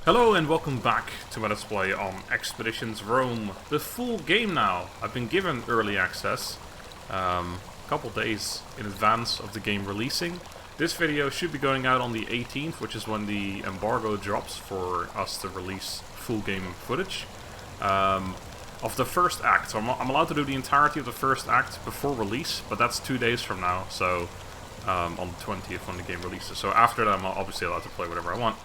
Hello and welcome back to my Let's Play on Expeditions Rome. The full game now. I've been given early access a couple days in advance of the game releasing. This video should be going out on the 18th, which is when the embargo drops for us to release full game footage of the first act. So I'm allowed to do the entirety of the first act before release, but that's 2 days from now, so on the 20th when the game releases. So after that I'm obviously allowed to play whatever I want.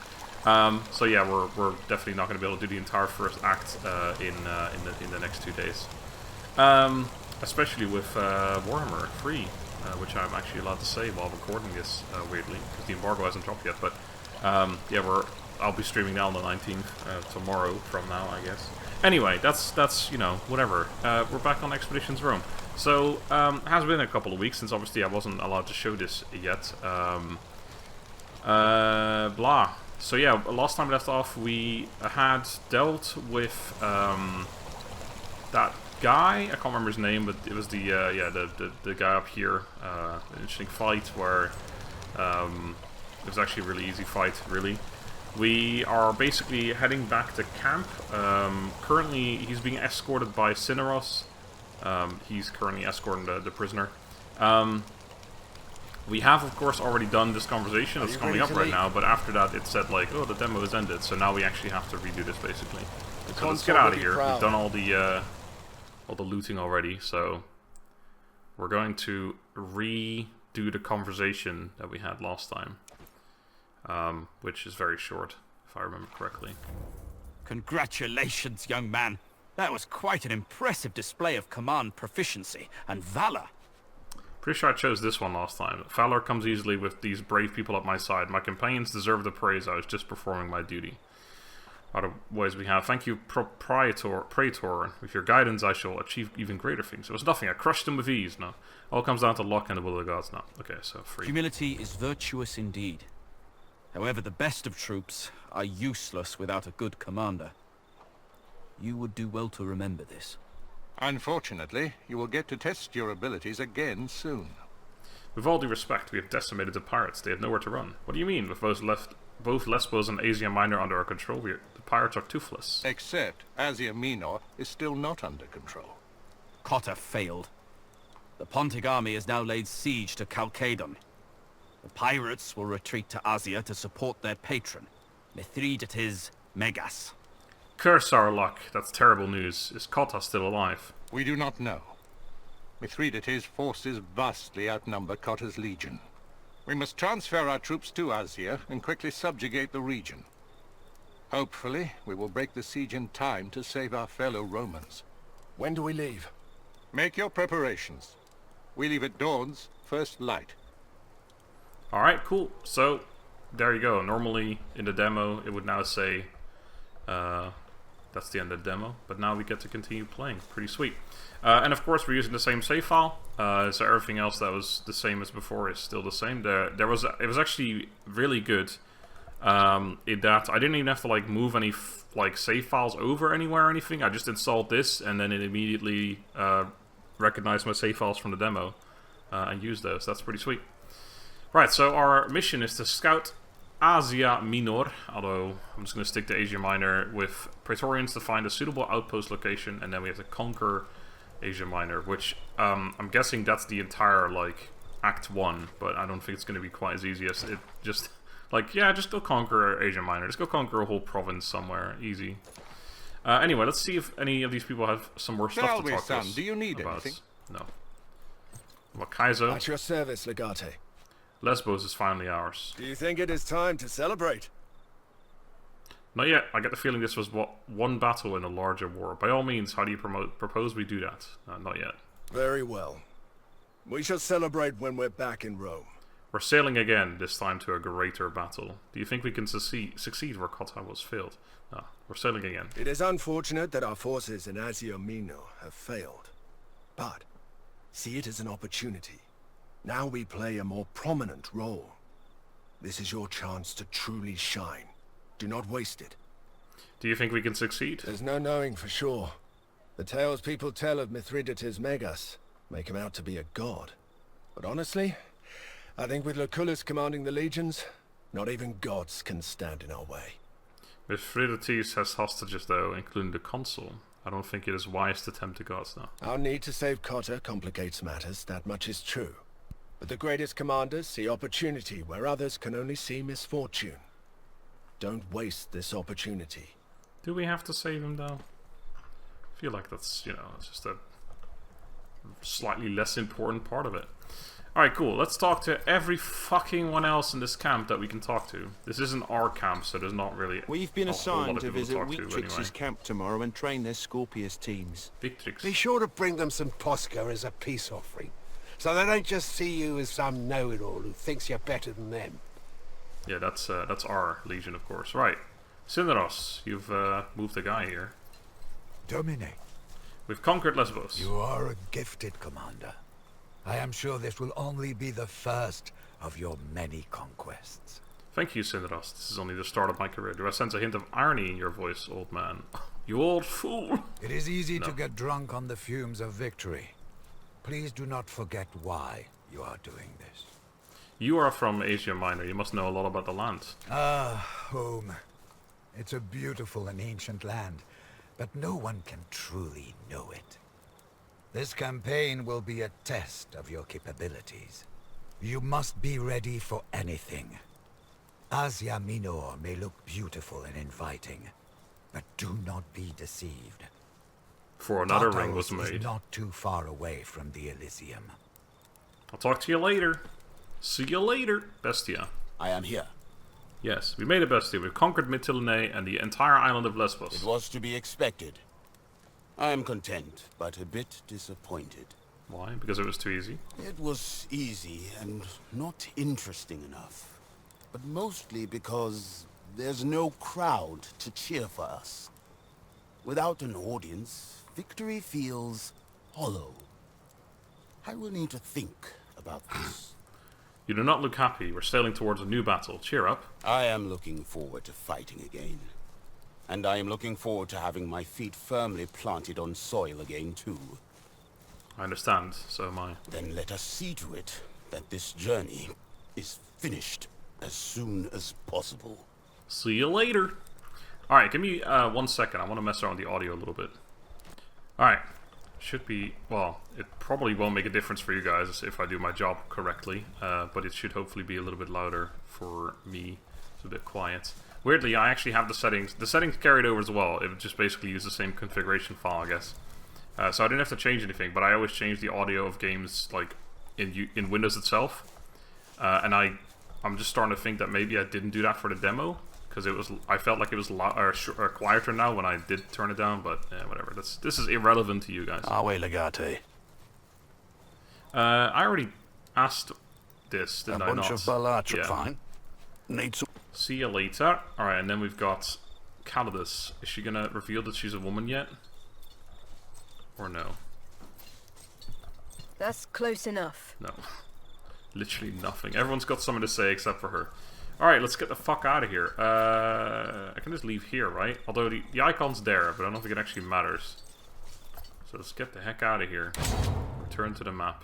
So yeah, we're definitely not going to be able to do the entire first act in the next 2 days, especially with Warhammer 3, which I'm actually allowed to say while recording this, weirdly, because the embargo hasn't dropped yet. But yeah, I'll be streaming that on the 19th, tomorrow from now, I guess. Anyway, that's you know, whatever. We're back on Expeditions Rome. So it has been a couple of weeks since obviously I wasn't allowed to show this yet. Blah. So yeah, last time we left off, we had dealt with that guy. I can't remember his name, but it was the guy up here. An interesting fight where it was actually a really easy fight, really. We are basically heading back to camp. Currently, he's being escorted by Cineros. He's currently escorting the prisoner. We have, of course, already done this conversation that's coming up right now, but after that it said, like, oh, the demo is ended, so now we actually have to redo this, basically. So let's get out of here. We've done all the looting already, so we're going to redo the conversation that we had last time, which is very short, if I remember correctly. Congratulations, young man. That was quite an impressive display of command proficiency and valor. Pretty sure I chose this one last time. Valor comes easily with these brave people at my side. My companions deserve the praise. I was just performing my duty. Otherwise we have, thank you, Praetor. With your guidance I shall achieve even greater things. It was nothing. I crushed them with ease. No. All comes down to luck and the will of the gods now. Okay, so free. Humility is virtuous indeed. However, the best of troops are useless without a good commander. You would do well to remember this. Unfortunately, you will get to test your abilities again soon. With all due respect, we have decimated the pirates. They have nowhere to run. What do you mean? With both Lesbos and Asia Minor under our control, the pirates are toothless. Except Asia Minor is still not under control. Cotta failed. The Pontic army has now laid siege to Chalcedon. The pirates will retreat to Asia to support their patron, Mithridates Megas. Curse our luck. That's terrible news. Is Cotta still alive? We do not know. Mithridates' forces vastly outnumber Cotta's legion. We must transfer our troops to Asia and quickly subjugate the region. Hopefully, we will break the siege in time to save our fellow Romans. When do we leave? Make your preparations. We leave at dawn's first light. Alright, cool. So, there you go. Normally, in the demo, it would now say... that's the end of the demo, but now we get to continue playing. Pretty sweet. And of course we're using the same save file, so everything else that was the same as before is still the same. It was actually really good in that I didn't even have to like move any save files over anywhere or anything. I just installed this and then it immediately recognized my save files from the demo and used those. That's pretty sweet. Right, so our mission is to scout Asia Minor, although I'm just going to stick to Asia Minor, with Praetorians to find a suitable outpost location, and then we have to conquer Asia Minor, which I'm guessing that's the entire, like, Act 1, but I don't think it's going to be quite as easy as it just, like, yeah, just go conquer Asia Minor, just go conquer a whole province somewhere, easy. Anyway, let's see if any of these people have some more stuff to talk to us do you need about. anything? No. Well, Kaiser. At your service, Legate. Lesbos is finally ours. Do you think it is time to celebrate? Not yet. I get the feeling this was one battle in a larger war. By all means, how do you propose we do that? Not yet. Very well. We shall celebrate when we're back in Rome. We're sailing again, this time to a greater battle. Do you think we can succeed where Cotta was failed? No, we're sailing again. It is unfortunate that our forces in Asia Minor have failed. But see it as an opportunity. Now we play a more prominent role. This is your chance to truly shine. Do not waste it. Do you think we can succeed? There's no knowing for sure. The tales people tell of Mithridates Megas make him out to be a god. But honestly, I think with Lucullus commanding the legions, not even gods can stand in our way. Euphrates has hostages though, including the consul. I don't think it is wise to tempt the gods now. Our need to save Cotter complicates matters, that much is true. But the greatest commanders see opportunity where others can only see misfortune. Don't waste this opportunity. Do we have to save him though? I feel like that's, you know, it's just a slightly less important part of it. Alright, cool. Let's talk to every fucking one else in this camp that we can talk to. This isn't our camp, so there's not really We've been a whole lot assigned of to people visit talk to Victrix's anyway. camp tomorrow and train their Scorpius teams. Victrix. Be sure to bring them some Posca as a peace offering, so they don't just see you as some know-it-all who thinks you're better than them. Yeah, that's our legion, of course. Right. Syndaros, you've moved a guy here. Domine, We've conquered Lesbos. you are a gifted commander. I am sure this will only be the first of your many conquests. Thank you, Syndaros. This is only the start of my career. Do I sense a hint of irony in your voice, old man? You old fool! It is easy to get drunk on the fumes of victory. Please do not forget why you are doing this. You are from Asia Minor. You must know a lot about the land. Ah, home. It's a beautiful and ancient land, but no one can truly know it. This campaign will be a test of your capabilities. You must be ready for anything. Asia Minor may look beautiful and inviting, but do not be deceived. For another ring Tartarus was made. is not too far away from the Elysium. I'll talk to you later. See you later, Bestia. I am here. Yes, we made a Bestia. We've conquered Mytilene and the entire island of Lesbos. It was to be expected. I am content, but a bit disappointed. Why? Because it was too easy? It was easy and not interesting enough. But mostly because there's no crowd to cheer for us. Without an audience, victory feels hollow. I will need to think about this. You do not look happy. We're sailing towards a new battle. Cheer up. I am looking forward to fighting again. And I am looking forward to having my feet firmly planted on soil again, too. I understand. So am I. Then let us see to it that this journey is finished as soon as possible. See you later. Alright, give me 1 second. I want to mess around with the audio a little bit. Alright. Should be... Well, it probably won't make a difference for you guys if I do my job correctly. But it should hopefully be a little bit louder for me. It's a bit quiet. Weirdly, I actually have the settings. The settings carried over as well. It would just basically use the same configuration file, I guess. So I didn't have to change anything, but I always change the audio of games like in Windows itself. And I'm just starting to think that maybe I didn't do that for the demo, because I felt like it was quieter now when I did turn it down. But whatever. This is irrelevant to you guys. Awe Legate. I already asked this, didn't I not? A bunch of Balach Yeah. fine. Need some... See you later. Alright, and then we've got Calidus. Is she gonna reveal that she's a woman yet? Or no? That's close enough. No. Literally nothing. Everyone's got something to say except for her. Alright, let's get the fuck out of here. I can just leave here, right? Although the icon's there, but I don't think it actually matters. So let's get the heck out of here. Return to the map.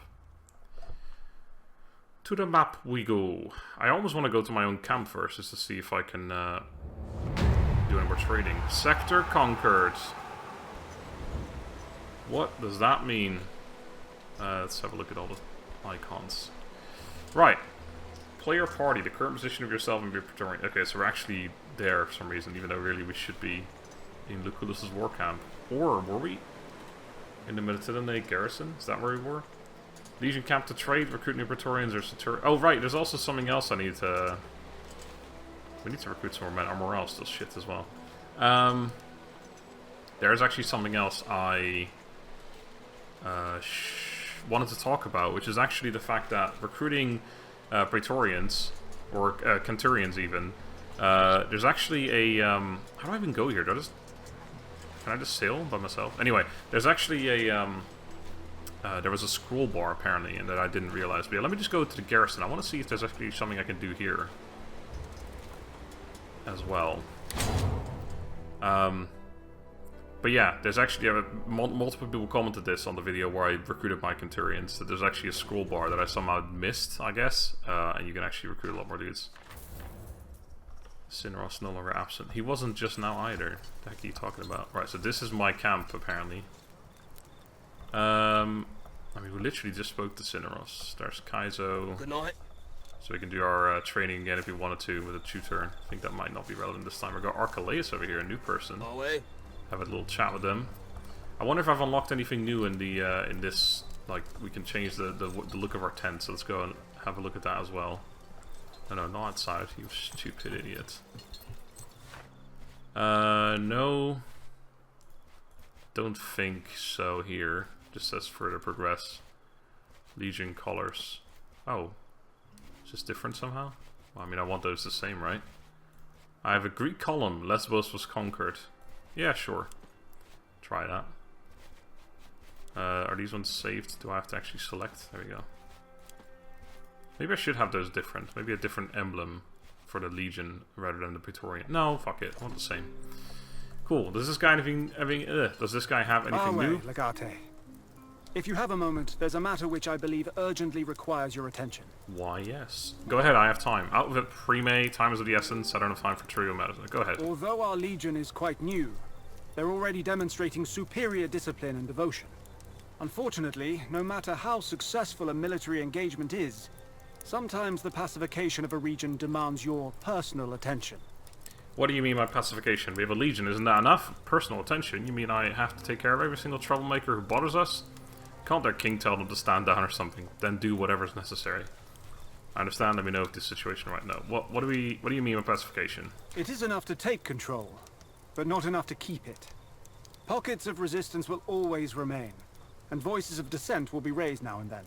To the map we go. I almost want to go to my own camp first, just to see if I can do any more trading. Sector conquered. What does that mean? Let's have a look at all the icons. Right. Player party. The current position of yourself and your Praetorian. Okay, so we're actually there for some reason, even though really we should be in Lucullus's war camp. Or were we? In the Mytilene garrison? Is that where we were? Legion camp to trade, recruit new Praetorians or Satur. Oh right, there's also something else I need to... We need to recruit some more men. Our morale's still shit as well. There's actually something else I wanted to talk about, which is actually the fact that recruiting Praetorians, or Centurions even, there's actually a... how do I even go here? Can I just sail by myself? Anyway, there's actually a... there was a scroll bar apparently, and that I didn't realize. But yeah, let me just go to the garrison. I want to see if there's actually something I can do here as well. But yeah, there's actually multiple people commented this on the video where I recruited my Centurions. That there's actually a scroll bar that I somehow missed, I guess, and you can actually recruit a lot more dudes. Cineros no longer absent. He wasn't just now either. What the heck are you talking about? Right, so this is my camp, apparently. I mean, we literally just spoke to Cineros. There's Kaizo. Good night. So we can do our training again if we wanted to with a tutor. I think that might not be relevant this time. We've got Archelaus over here, a new person. Away. Have a little chat with them. I wonder if I've unlocked anything new in the in this. Like, we can change the look of our tent. So let's go and have a look at that as well. No, not outside. You stupid idiot. No. Don't think so here. Just says further progress. Legion colors. Oh. Is this different somehow? Well, I mean, I want those the same, right? I have a Greek column. Lesbos was conquered. Yeah, sure. Try that. Are these ones saved? Do I have to actually select? There we go. Maybe I should have those different. Maybe a different emblem for the Legion rather than the Praetorian. No, fuck it. I want the same. Cool. Does this guy does this guy have anything new? Legate. If you have a moment, there's a matter which I believe urgently requires your attention. Why, yes. Go ahead, I have time. Out with it, pre-May, time is of the essence, I don't have time for trio matters. Go ahead. Although our Legion is quite new, they're already demonstrating superior discipline and devotion. Unfortunately, no matter how successful a military engagement is, sometimes the pacification of a region demands your personal attention. What do you mean by pacification? We have a Legion, isn't that enough? Personal attention? You mean I have to take care of every single troublemaker who bothers us? Can't their king tell them to stand down or something? Then do whatever's necessary. I understand, let me know if this situation right now. What do you mean by pacification? It is enough to take control, but not enough to keep it. Pockets of resistance will always remain, and voices of dissent will be raised now and then.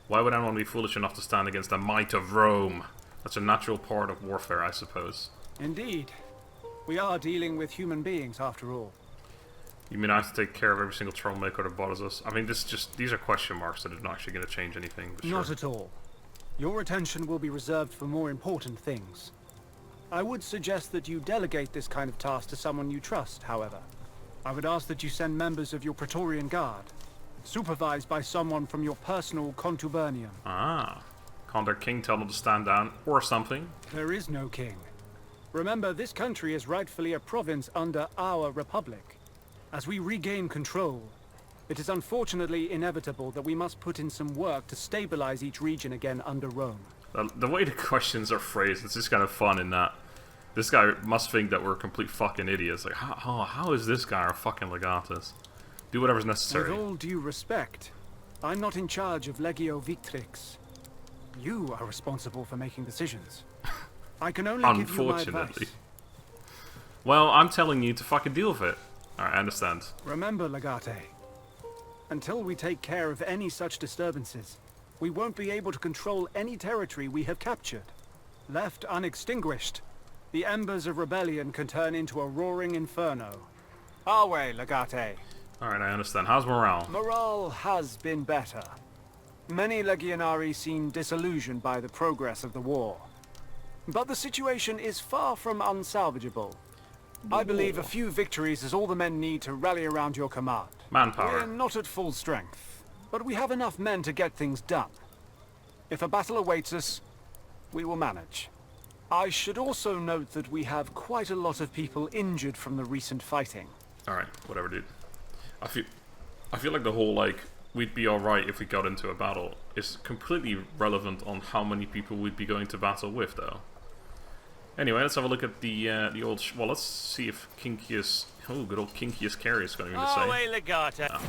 Why would anyone be foolish enough to stand against the might of Rome? That's a natural part of warfare, I suppose. Indeed. We are dealing with human beings, after all. You mean I have to take care of every single troublemaker that bothers us? I mean, these are question marks that are not actually going to change anything. But not at all. Your attention will be reserved for more important things. I would suggest that you delegate this kind of task to someone you trust, however. I would ask that you send members of your Praetorian Guard, supervised by someone from your personal contubernium. Ah. Can't their king tell them to stand down, or something? There is no king. Remember, this country is rightfully a province under our republic. As we regain control, it is unfortunately inevitable that we must put in some work to stabilize each region again under Rome. The way the questions are phrased, it's just kind of fun in that this guy must think that we're complete fucking idiots. Like, how is this guy our fucking Legatus? Do whatever's necessary. With all due respect, I'm not in charge of Legio Victrix. You are responsible for making decisions. I can only give you my advice. Well, I'm telling you to fucking deal with it. Alright, I understand. Remember, Legate, until we take care of any such disturbances, we won't be able to control any territory we have captured. Left unextinguished, the embers of rebellion can turn into a roaring inferno. Our way, Legate. Alright, I understand. How's morale? Morale has been better. Many Legionari seem disillusioned by the progress of the war. But the situation is far from unsalvageable. I believe a few victories is all the men need to rally around your command. Manpower. We're not at full strength, but we have enough men to get things done. If a battle awaits us, we will manage. I should also note that we have quite a lot of people injured from the recent fighting. Alright, whatever, dude. I feel like the whole, like, we'd be alright if we got into a battle is completely relevant on how many people we'd be going to battle with, though. Anyway, let's have a look at the old... well, let's see if Kinkius... oh, good old Kinkius Carry is going to say. Away, Legata.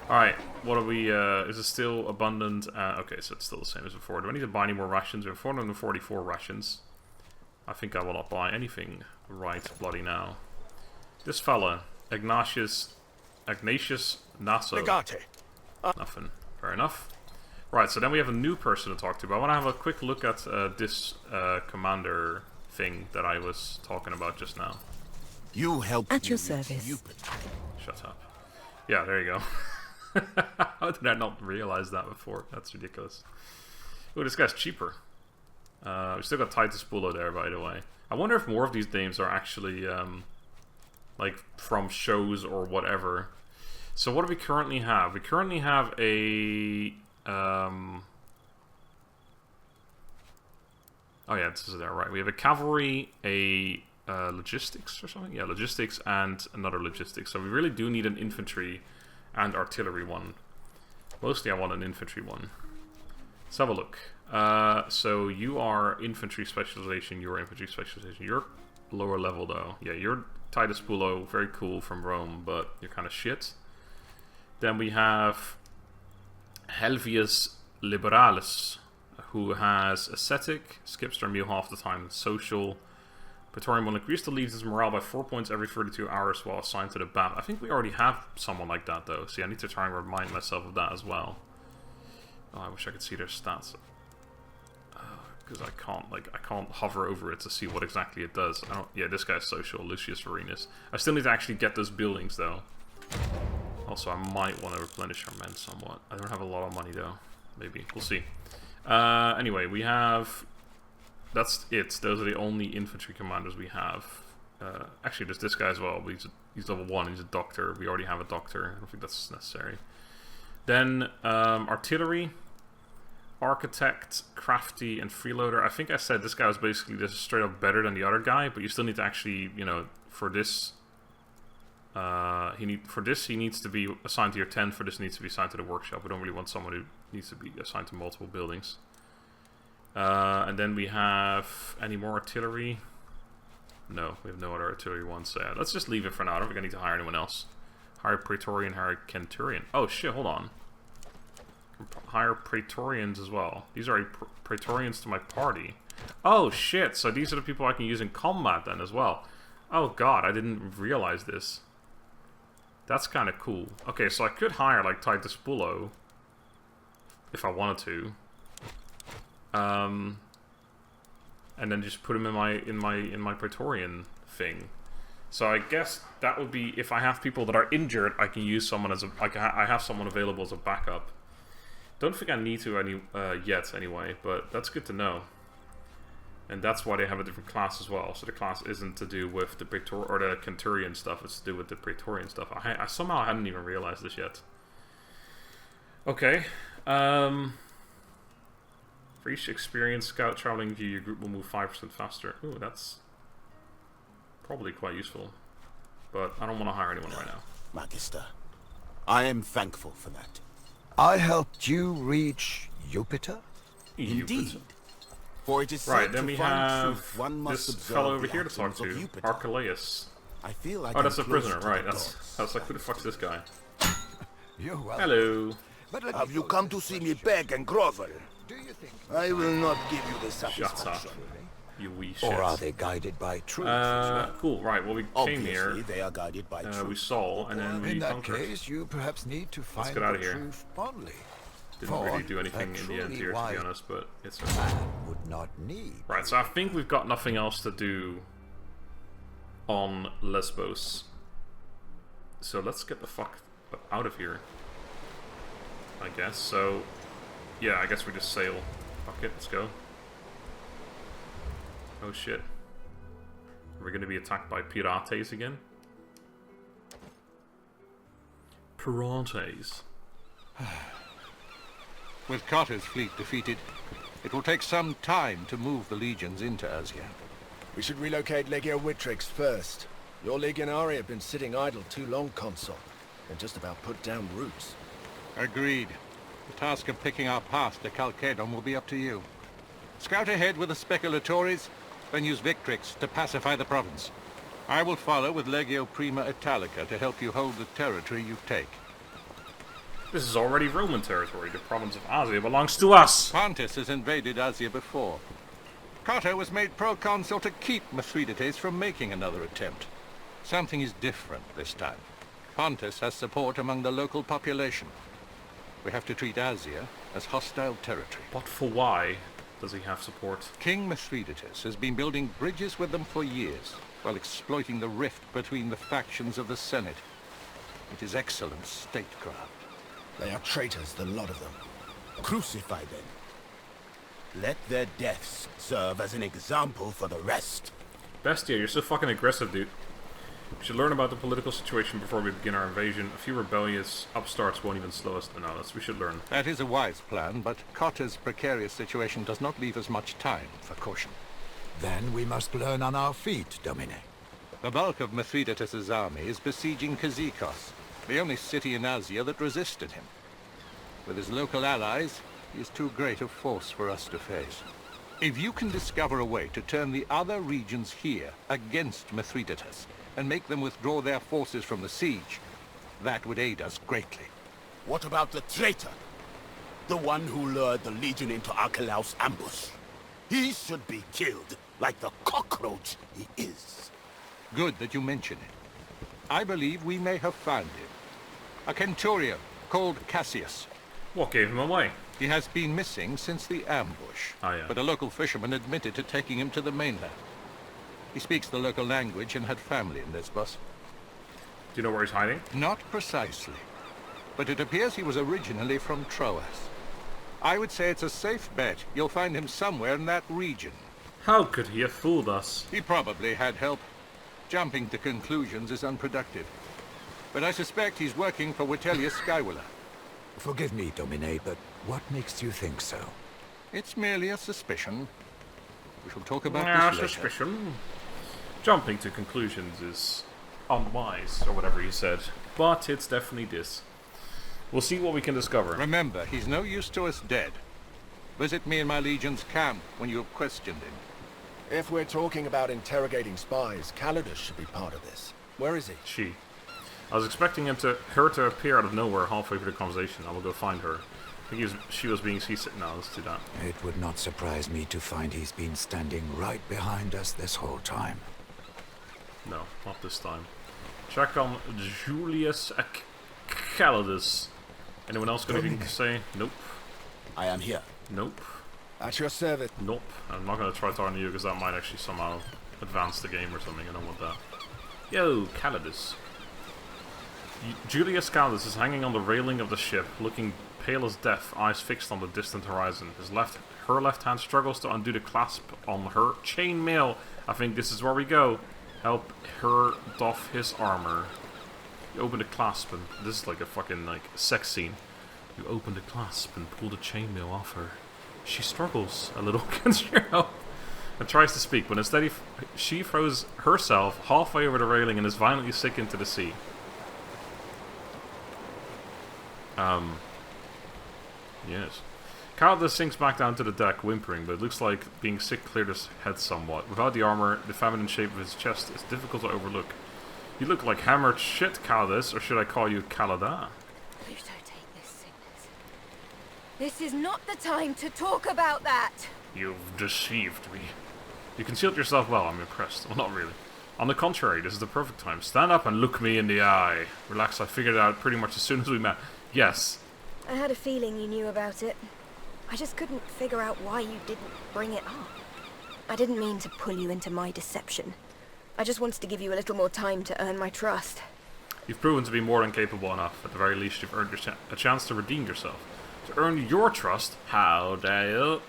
Alright, what are we... is it still abundant? Okay, so it's still the same as before. Do I need to buy any more rations? We have 444 rations. I think I will not buy anything right bloody now. This fella, Ignatius Naso. Legate. Nothing. Fair enough. Right, so then we have a new person to talk to, but I want to have a quick look at this commander thing that I was talking about just now. You help at your service. Shut up. Yeah, there you go. How did I not realize that before? That's ridiculous. Oh, this guy's cheaper. We still got Titus Bullo there, by the way. I wonder if more of these names are actually like from shows or whatever. So what do we currently have? We currently have a Oh yeah, this is there, right. We have a cavalry, a logistics or something? Yeah, logistics and another logistics. So we really do need an infantry and artillery one. Mostly I want an infantry one. Let's have a look. So you are infantry specialization, you're infantry specialization. You're lower level though. Yeah, you're Titus Pulo, very cool from Rome, but you're kind of shit. Then we have Helvius Liberalis, who has ascetic, skips their meal half the time, social. Praetorian will increase the leader's morale by 4 points every 32 hours while assigned to the BAP. I think we already have someone like that though. See, I need to try and remind myself of that as well. Oh, I wish I could see their stats. Because I can't hover over it to see what exactly it does. Yeah, this guy's social, Lucius Arenas. I still need to actually get those buildings though. Also, I might want to replenish our men somewhat. I don't have a lot of money though. Maybe. We'll see. Anyway, we have... That's it. Those are the only infantry commanders we have. Actually, there's this guy as well. He's level 1. He's a doctor. We already have a doctor. I don't think that's necessary. Then, artillery, architect, crafty, and freeloader. I think I said this guy was basically just straight up better than the other guy, but you still need to actually, you know, for this... he needs to be assigned to your 10. For this, needs to be assigned to the workshop. We don't really want someone who needs to be assigned to multiple buildings. And then we have any more artillery? No, we have no other artillery ones. So yeah, let's just leave it for now. I don't think I need to hire anyone else. Hire Praetorian, hire Centurion. Oh shit, hold on. Hire Praetorians as well. These are Praetorians to my party. Oh shit, so these are the people I can use in combat then as well. Oh god, I didn't realize this. That's kind of cool. Okay, so I could hire like Titus Pulo if I wanted to. And then just put him in my Praetorian thing. So I guess that would be, if I have people that are injured, I can use someone as a... I have someone available as a backup. Don't think I need to yet anyway, but that's good to know. And that's why they have a different class as well. So the class isn't to do with the the Centurion stuff, it's to do with the Praetorian stuff. I somehow hadn't even realized this yet. Okay. For each experienced scout traveling view, your group will move 5% faster. Ooh, that's probably quite useful. But I don't want to hire anyone right now. Magister, I am thankful for that. I helped you reach Jupiter? Indeed. For it is right, then we have this fellow over here to talk to, Archelaus. I feel like that's a prisoner, right? That's like, who the fuck's this guy? You're welcome. Hello. But have you come to see me beg and grovel? Do you think? I will not give you the Shut satisfaction. up, you wee shit. Or are they guided by truth? Cool, right, well we came here, they are guided by truth. we saw, and then we In that conquered. case, you perhaps need to find get out the of here. truth bodily. Didn't really do anything in the end here, to be honest, but it's okay. Man would not need. Right, so I think we've got nothing else to do on Lesbos. So let's get the fuck out of here, I guess. So, yeah, I guess we just sail. Fuck it, let's go. Oh shit. Are we gonna be attacked by pirates again? Pirates. With Carter's fleet defeated, it will take some time to move the legions into Asia. We should relocate Legio Witrix first. Your legionari have been sitting idle too long, Consul, and just about put down roots. Agreed. The task of picking our path to Chalcedon will be up to you. Scout ahead with the speculatories, then use Victrix to pacify the province. I will follow with Legio Prima Italica to help you hold the territory you take. This is already Roman territory. The province of Asia belongs to us! Pontus has invaded Asia before. Carter was made proconsul to keep Mithridates from making another attempt. Something is different this time. Pontus has support among the local population. We have to treat Asia as hostile territory. But for why does he have support? King Mithridates has been building bridges with them for years, while exploiting the rift between the factions of the Senate. It is excellent statecraft. They are traitors, the lot of them. Crucify them. Let their deaths serve as an example for the rest. Bestia, you're so fucking aggressive, dude. We should learn about the political situation before we begin our invasion. A few rebellious upstarts won't even slow us. No, we should learn. That is a wise plan, but Cotter's precarious situation does not leave us much time for caution. Then we must learn on our feet, Domine. The bulk of Mithridates' army is besieging Kazikos, the only city in Asia that resisted him. With his local allies, he is too great a force for us to face. If you can discover a way to turn the other regions here against Mithridates, and make them withdraw their forces from the siege, that would aid us greatly. What about the traitor? The one who lured the Legion into Archelaus' ambush? He should be killed, like the cockroach he is. Good that you mention it. I believe we may have found him. A centurion called Cassius. What gave him away? He has been missing since the ambush, Oh, yeah. but a local fisherman admitted to taking him to the mainland. He speaks the local language and had family in Lesbos. Do you know where he's hiding? Not precisely, but it appears he was originally from Prowess. I would say it's a safe bet you'll find him somewhere in that region. How could he have fooled us? He probably had help. Jumping to conclusions is unproductive. But I suspect he's working for Vitellius Skywiller. Forgive me, Domine, but what makes you think so? It's merely a suspicion. We shall talk about this later. Suspicion. Jumping to conclusions is unwise, or whatever he said. But it's definitely this. We'll see what we can discover. Remember, he's no use to us dead. Visit me in my Legion's camp when you have questioned him. If we're talking about interrogating spies, Gaulus should be part of this. Where is he? She. I was expecting her to appear out of nowhere halfway through the conversation. I will go find her. I think she was being seasick. No, let's do that. It would not surprise me to find he's been standing right behind us this whole time. No, not this time. Check on Julius Gaulus. Anyone else got anything to say? Nope. I am here. Nope. At your service. Nope. I'm not going to try talking to you because that might actually somehow advance the game or something. I don't want that. Yo, Gaulus. Julius Gaulus is hanging on the railing of the ship, looking pale as death, eyes fixed on the distant horizon. Her left hand struggles to undo the clasp on her chainmail. I think this is where we go. Help her doff his armor. You open the clasp and this is like a fucking sex scene. You open the clasp and pull the chainmail off her. She struggles a little against your help and tries to speak, but instead she throws herself halfway over the railing and is violently sick into the sea. Yes. Gaulus sinks back down to the deck, whimpering, but it looks like being sick cleared his head somewhat. Without the armor, the feminine shape of his chest is difficult to overlook. You look like hammered shit, Gaulus, or should I call you Kalada? Please don't take this sickness. This is not the time to talk about that! You've deceived me. You concealed yourself well, I'm impressed. Well, not really. On the contrary, this is the perfect time. Stand up and look me in the eye. Relax, I figured it out pretty much as soon as we met. Yes. I had a feeling you knew about it. I just couldn't figure out why you didn't bring it up. I didn't mean to pull you into my deception. I just wanted to give you a little more time to earn my trust. You've proven to be more than capable enough. At the very least, you've earned a chance to redeem yourself. To earn your trust? How dare you?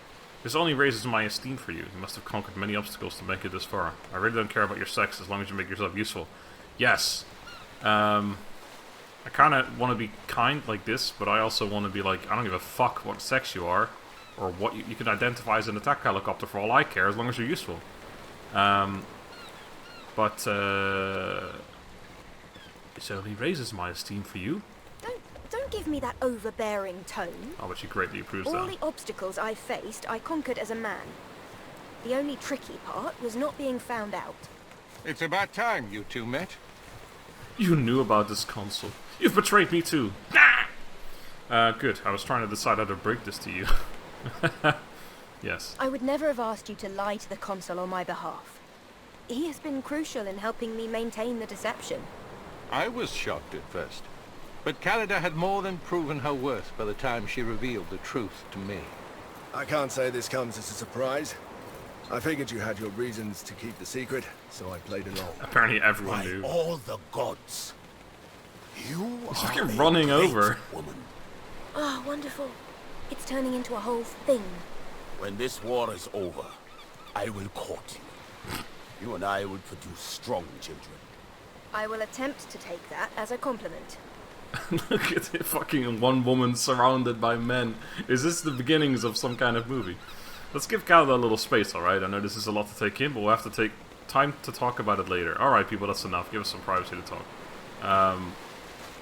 This only raises my esteem for you. You must have conquered many obstacles to make it this far. I really don't care about your sex as long as you make yourself useful. Yes. I kind of want to be kind like this, but I also want to be like, I don't give a fuck what sex you are, or what you can identify as an attack helicopter for all I care, as long as you're useful. But it only raises my esteem for you. Don't give me that overbearing tone. Oh, but she greatly approves All that. the obstacles I faced, I conquered as a man. The only tricky part was not being found out. It's about time you two met. You knew about this console. You've betrayed me too. Good. I was trying to decide how to break this to you. Yes. I would never have asked you to lie to the consul on my behalf. He has been crucial in helping me maintain the deception. I was shocked at first, but Kalida had more than proven her worth by the time she revealed the truth to me. I can't say this comes as a surprise. I figured you had your reasons to keep the secret, so I played along. Apparently everyone By knew. all the gods, you He's are fucking a running great over. woman. Oh, wonderful. It's turning into a whole thing. When this war is over, I will court you. You and I will produce strong children. I will attempt to take that as a compliment. Look at it, fucking one woman surrounded by men. Is this the beginnings of some kind of movie? Let's give Cal a little space, alright? I know this is a lot to take in, but we'll have to take time to talk about it later. Alright, people, that's enough. Give us some privacy to talk.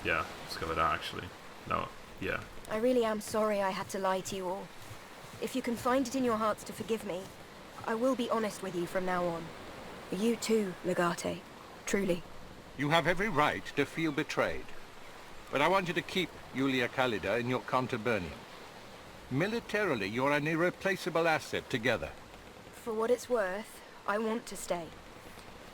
Yeah, let's go with that, actually. No, yeah. I really am sorry I had to lie to you all. If you can find it in your hearts to forgive me, I will be honest with you from now on. You too, Legate. Truly. You have every right to feel betrayed. But I want you to keep Julia Callida in your contubernum. Militarily, you're an irreplaceable asset together. For what it's worth, I want to stay.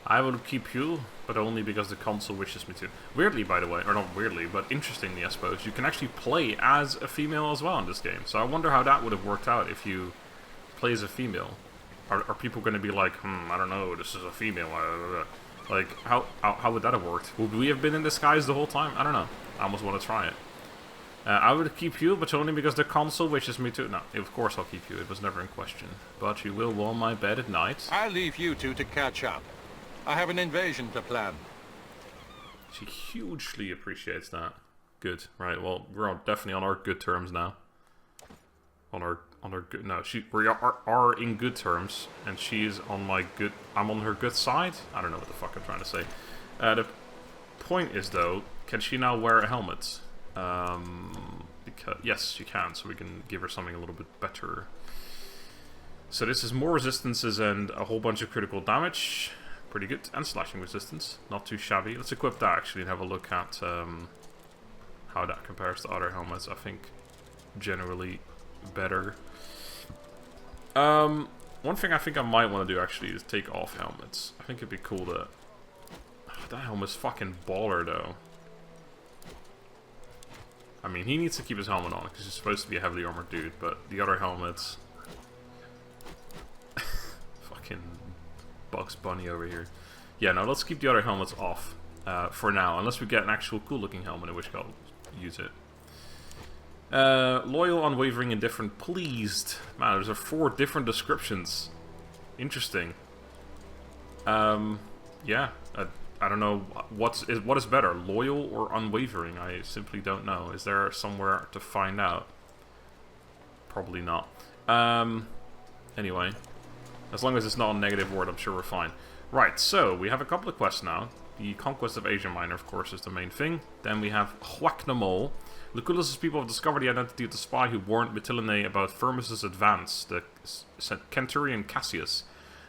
I will keep you, but only because the console wishes me to. Weirdly, by the way, or not weirdly, but interestingly, I suppose, you can actually play as a female as well in this game. So I wonder how that would have worked out if you play as a female. Are people going to be like, I don't know, this is a female. Like, how would that have worked? Would we have been in disguise the whole time? I don't know. I almost want to try it. I would keep you, but only because the console wishes me to. No, of course I'll keep you. It was never in question. But you will warm my bed at night. I'll leave you two to catch up. I have an invasion to plan. She hugely appreciates that. Good. Right, well, we're definitely on our good terms now. On our good... No, we are in good terms. And she's on my good... I'm on her good side? I don't know what the fuck I'm trying to say. The point is, though, can she now wear a helmet? Because yes, she can, so we can give her something a little bit better. So this is more resistances and a whole bunch of critical damage. Pretty good. And slashing resistance. Not too shabby. Let's equip that, actually, and have a look at how that compares to other helmets. I think generally better. One thing I think I might want to do, actually, is take off helmets. I think it'd be cool to... that helmet's fucking baller, though. I mean, he needs to keep his helmet on, because he's supposed to be a heavily armored dude, but the other helmets... fucking Bugs Bunny over here. Yeah, no, let's keep the other helmets off for now, unless we get an actual cool-looking helmet, in which case I'll use it. Loyal, unwavering, indifferent, pleased. Man, there's 4 different descriptions. Interesting. Yeah, I don't know what is better, loyal or unwavering. I simply don't know. Is there somewhere to find out? Probably not. Anyway, as long as it's not a negative word, I'm sure we're fine. Right, so we have a couple of quests now. The conquest of Asia Minor, of course, is the main thing. Then we have Huacnamol. Lucullus's people have discovered the identity of the spy who warned Mytilene about Firmus's advance, the Centurion Cassius.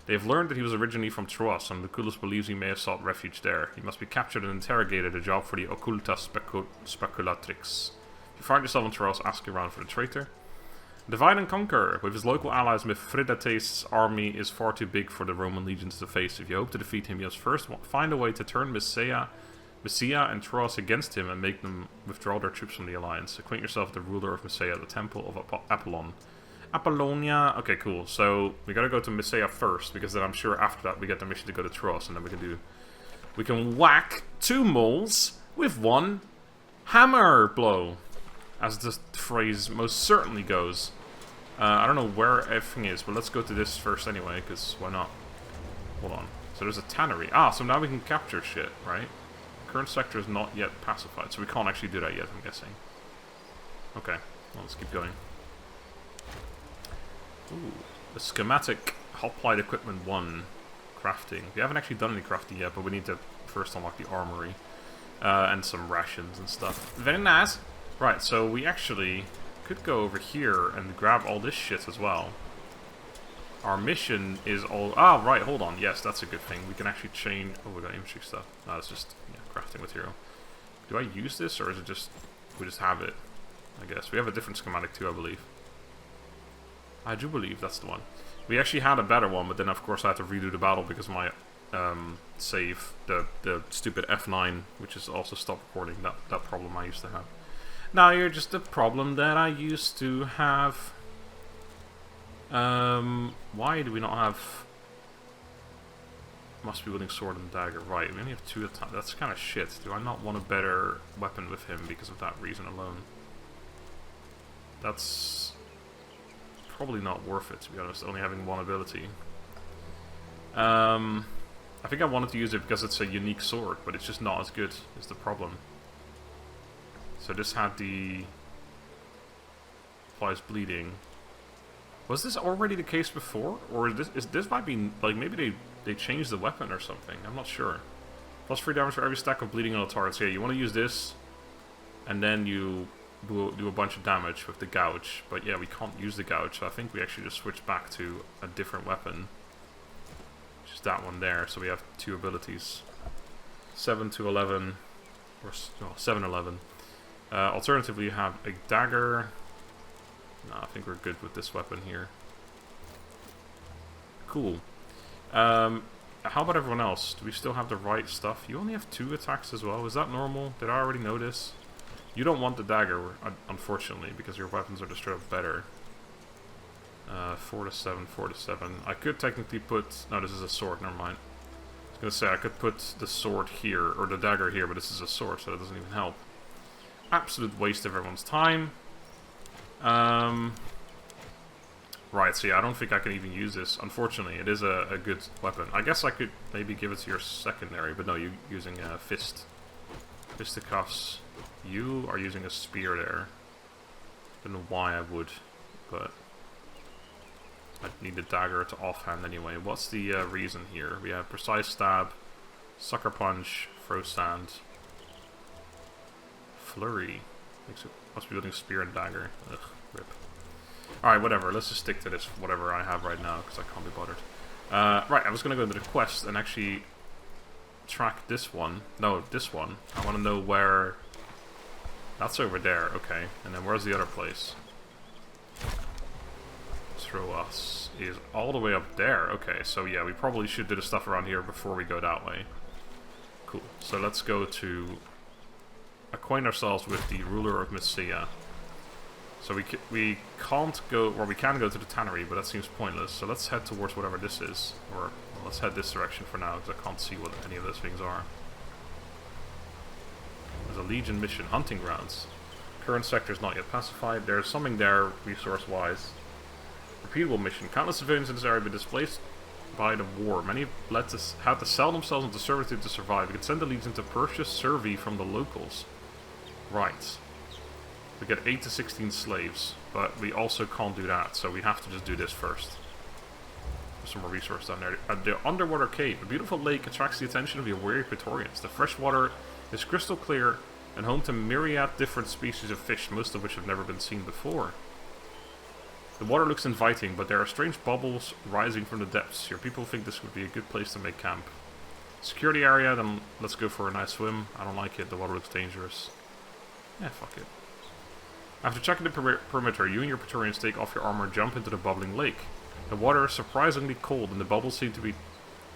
They have learned that he was originally from Troas, and Lucullus believes he may have sought refuge there. He must be captured and interrogated, a job for the Occulta Speculatrix. If you find yourself in Troas, ask around for the traitor. Divide and conquer. With his local allies, Mithridates' army is far too big for the Roman legions to face. If you hope to defeat him, you must first find a way to turn Mysia and Troas against him and make them withdraw their troops from the alliance. Acquaint yourself with the ruler of Mysia, the temple of Apollon. Apollonia. Okay, cool. So we gotta go to Mysia first, because then I'm sure after that we get the mission to go to Troas, and then we can whack 2 moles with 1 hammer blow, as the phrase most certainly goes. I don't know where everything is, but let's go to this first anyway, because why not? Hold on. So there's a tannery. Ah, so now we can capture shit, right? Current sector is not yet pacified, so we can't actually do that yet, I'm guessing. Okay, well, let's keep going. Ooh, the schematic hoplite equipment 1 crafting. We haven't actually done any crafting yet, but we need to first unlock the armory and some rations and stuff. Very nice. Right, so we actually could go over here and grab all this shit as well. Our mission is all... Ah, right, hold on. Yes, that's a good thing. We can actually change... Oh, we got infantry stuff. No, it's just crafting material. Do I use this, or is it just... We just have it, I guess. We have a different schematic too, I believe. I do believe that's the one. We actually had a better one, but then of course I had to redo the battle because my save, the stupid F9, which is also stopped recording, that problem I used to have. Now you're just the problem that I used to have. Why do we not have... Must be wielding sword and dagger. Right, we only have 2 attacks. That's kind of shit. Do I not want a better weapon with him because of that reason alone? That's... probably not worth it, to be honest, only having 1 ability. I I think I wanted to use it because it's a unique sword, but it's just not as good, is the problem. So this had the... applies bleeding. Was this already the case before? Or is this might be... like, maybe they changed the weapon or something. I'm not sure. Plus 3 damage for every stack of bleeding on a target. So yeah, you want to use this, and then you do a bunch of damage with the gouge. But yeah, we can't use the gouge, so I think we actually just switch back to a different weapon. Which is that one there. So we have 2 abilities. 7 to 11. Or 7, 11. Alternatively, you have a dagger. No, I think we're good with this weapon here. Cool. How about everyone else? Do we still have the right stuff? You only have 2 attacks as well. Is that normal? Did I already know this? You don't want the dagger, unfortunately, because your weapons are just straight up better. 4 to 7, 4 to 7. I could technically put... no, this is a sword, never mind. I was going to say, I could put the sword here, or the dagger here, but this is a sword, so that doesn't even help. Absolute waste of everyone's time. Right, so yeah, I don't think I can even use this. Unfortunately, it is a good weapon. I guess I could maybe give it to your secondary, but no, you're using a fist. Fisticuffs. You are using a spear there. Don't know why I would, but I need a dagger to offhand anyway. What's the reason here? We have precise stab, sucker punch, throw sand, flurry. Must be building spear and dagger. Ugh, rip. Alright, whatever. Let's just stick to this, whatever I have right now, because I can't be bothered. Right, I was going to go into the quest and actually track this one. No, this one. I want to know where... that's over there, okay. And then where's the other place? Throw us is all the way up there. Okay, so yeah, we probably should do the stuff around here before we go that way. Cool. So let's go to... acquaint ourselves with the ruler of Mysia. So we can't go, or we can go to the tannery, but that seems pointless. So let's head towards whatever this is, or well, let's head this direction for now, because I can't see what any of those things are. There's a Legion mission, hunting grounds. Current sector is not yet pacified. There's something there, resource-wise. Repeatable mission. Countless civilians in this area have been displaced by the war. Many had to sell themselves into servitude to survive. We can send the Legion to purchase servi from the locals. Right. We get 8 to 16 slaves, but we also can't do that, so we have to just do this first. There's some more resources down there. The underwater cave. A beautiful lake attracts the attention of the weary Praetorians. The fresh water is crystal clear and home to myriad different species of fish, most of which have never been seen before. The water looks inviting, but there are strange bubbles rising from the depths. Your people think this would be a good place to make camp. Secure the area, then let's go for a nice swim. I don't like it, the water looks dangerous. Yeah, fuck it. After checking the perimeter, you and your Praetorians take off your armor and jump into the bubbling lake. The water is surprisingly cold, and the bubbles seem to be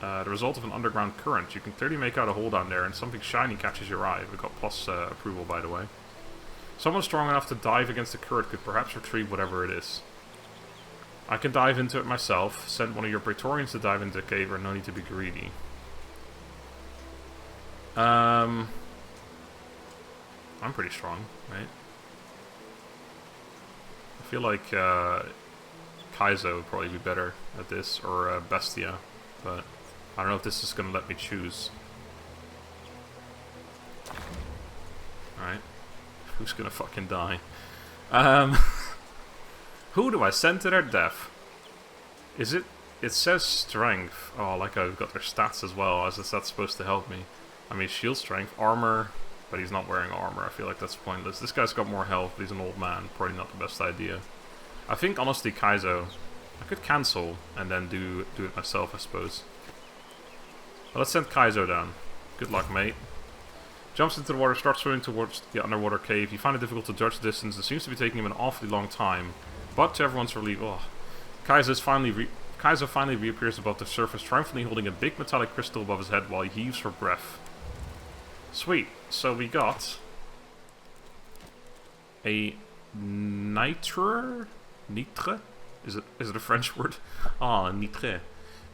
the result of an underground current. You can clearly make out a hole down there, and something shiny catches your eye. We got plus approval, by the way. Someone strong enough to dive against the current could perhaps retrieve whatever it is. I can dive into it myself. Send one of your Praetorians to dive into the cave, or no need to be greedy. I'm pretty strong, right? I feel like Kaizo would probably be better at this, or Bestia, but I don't know if this is going to let me choose. Alright. Who's going to fucking die? Who do I send to their death? Is it... it says strength. Oh, like I've got their stats as well, as if that's supposed to help me. I mean, shield strength, armor... but he's not wearing armor. I feel like that's pointless. This guy's got more health, but he's an old man. Probably not the best idea. I think, honestly, Kaizo... I could cancel and then do it myself, I suppose. But let's send Kaizo down. Good luck, mate. Jumps into the water, starts swimming towards the underwater cave. You find it difficult to judge the distance. It seems to be taking him an awfully long time. But to everyone's relief... oh, Kaizo finally reappears above the surface, triumphantly holding a big metallic crystal above his head while he heaves for breath. Sweet. So we got a nitre? Is it a French word? Ah, nitre.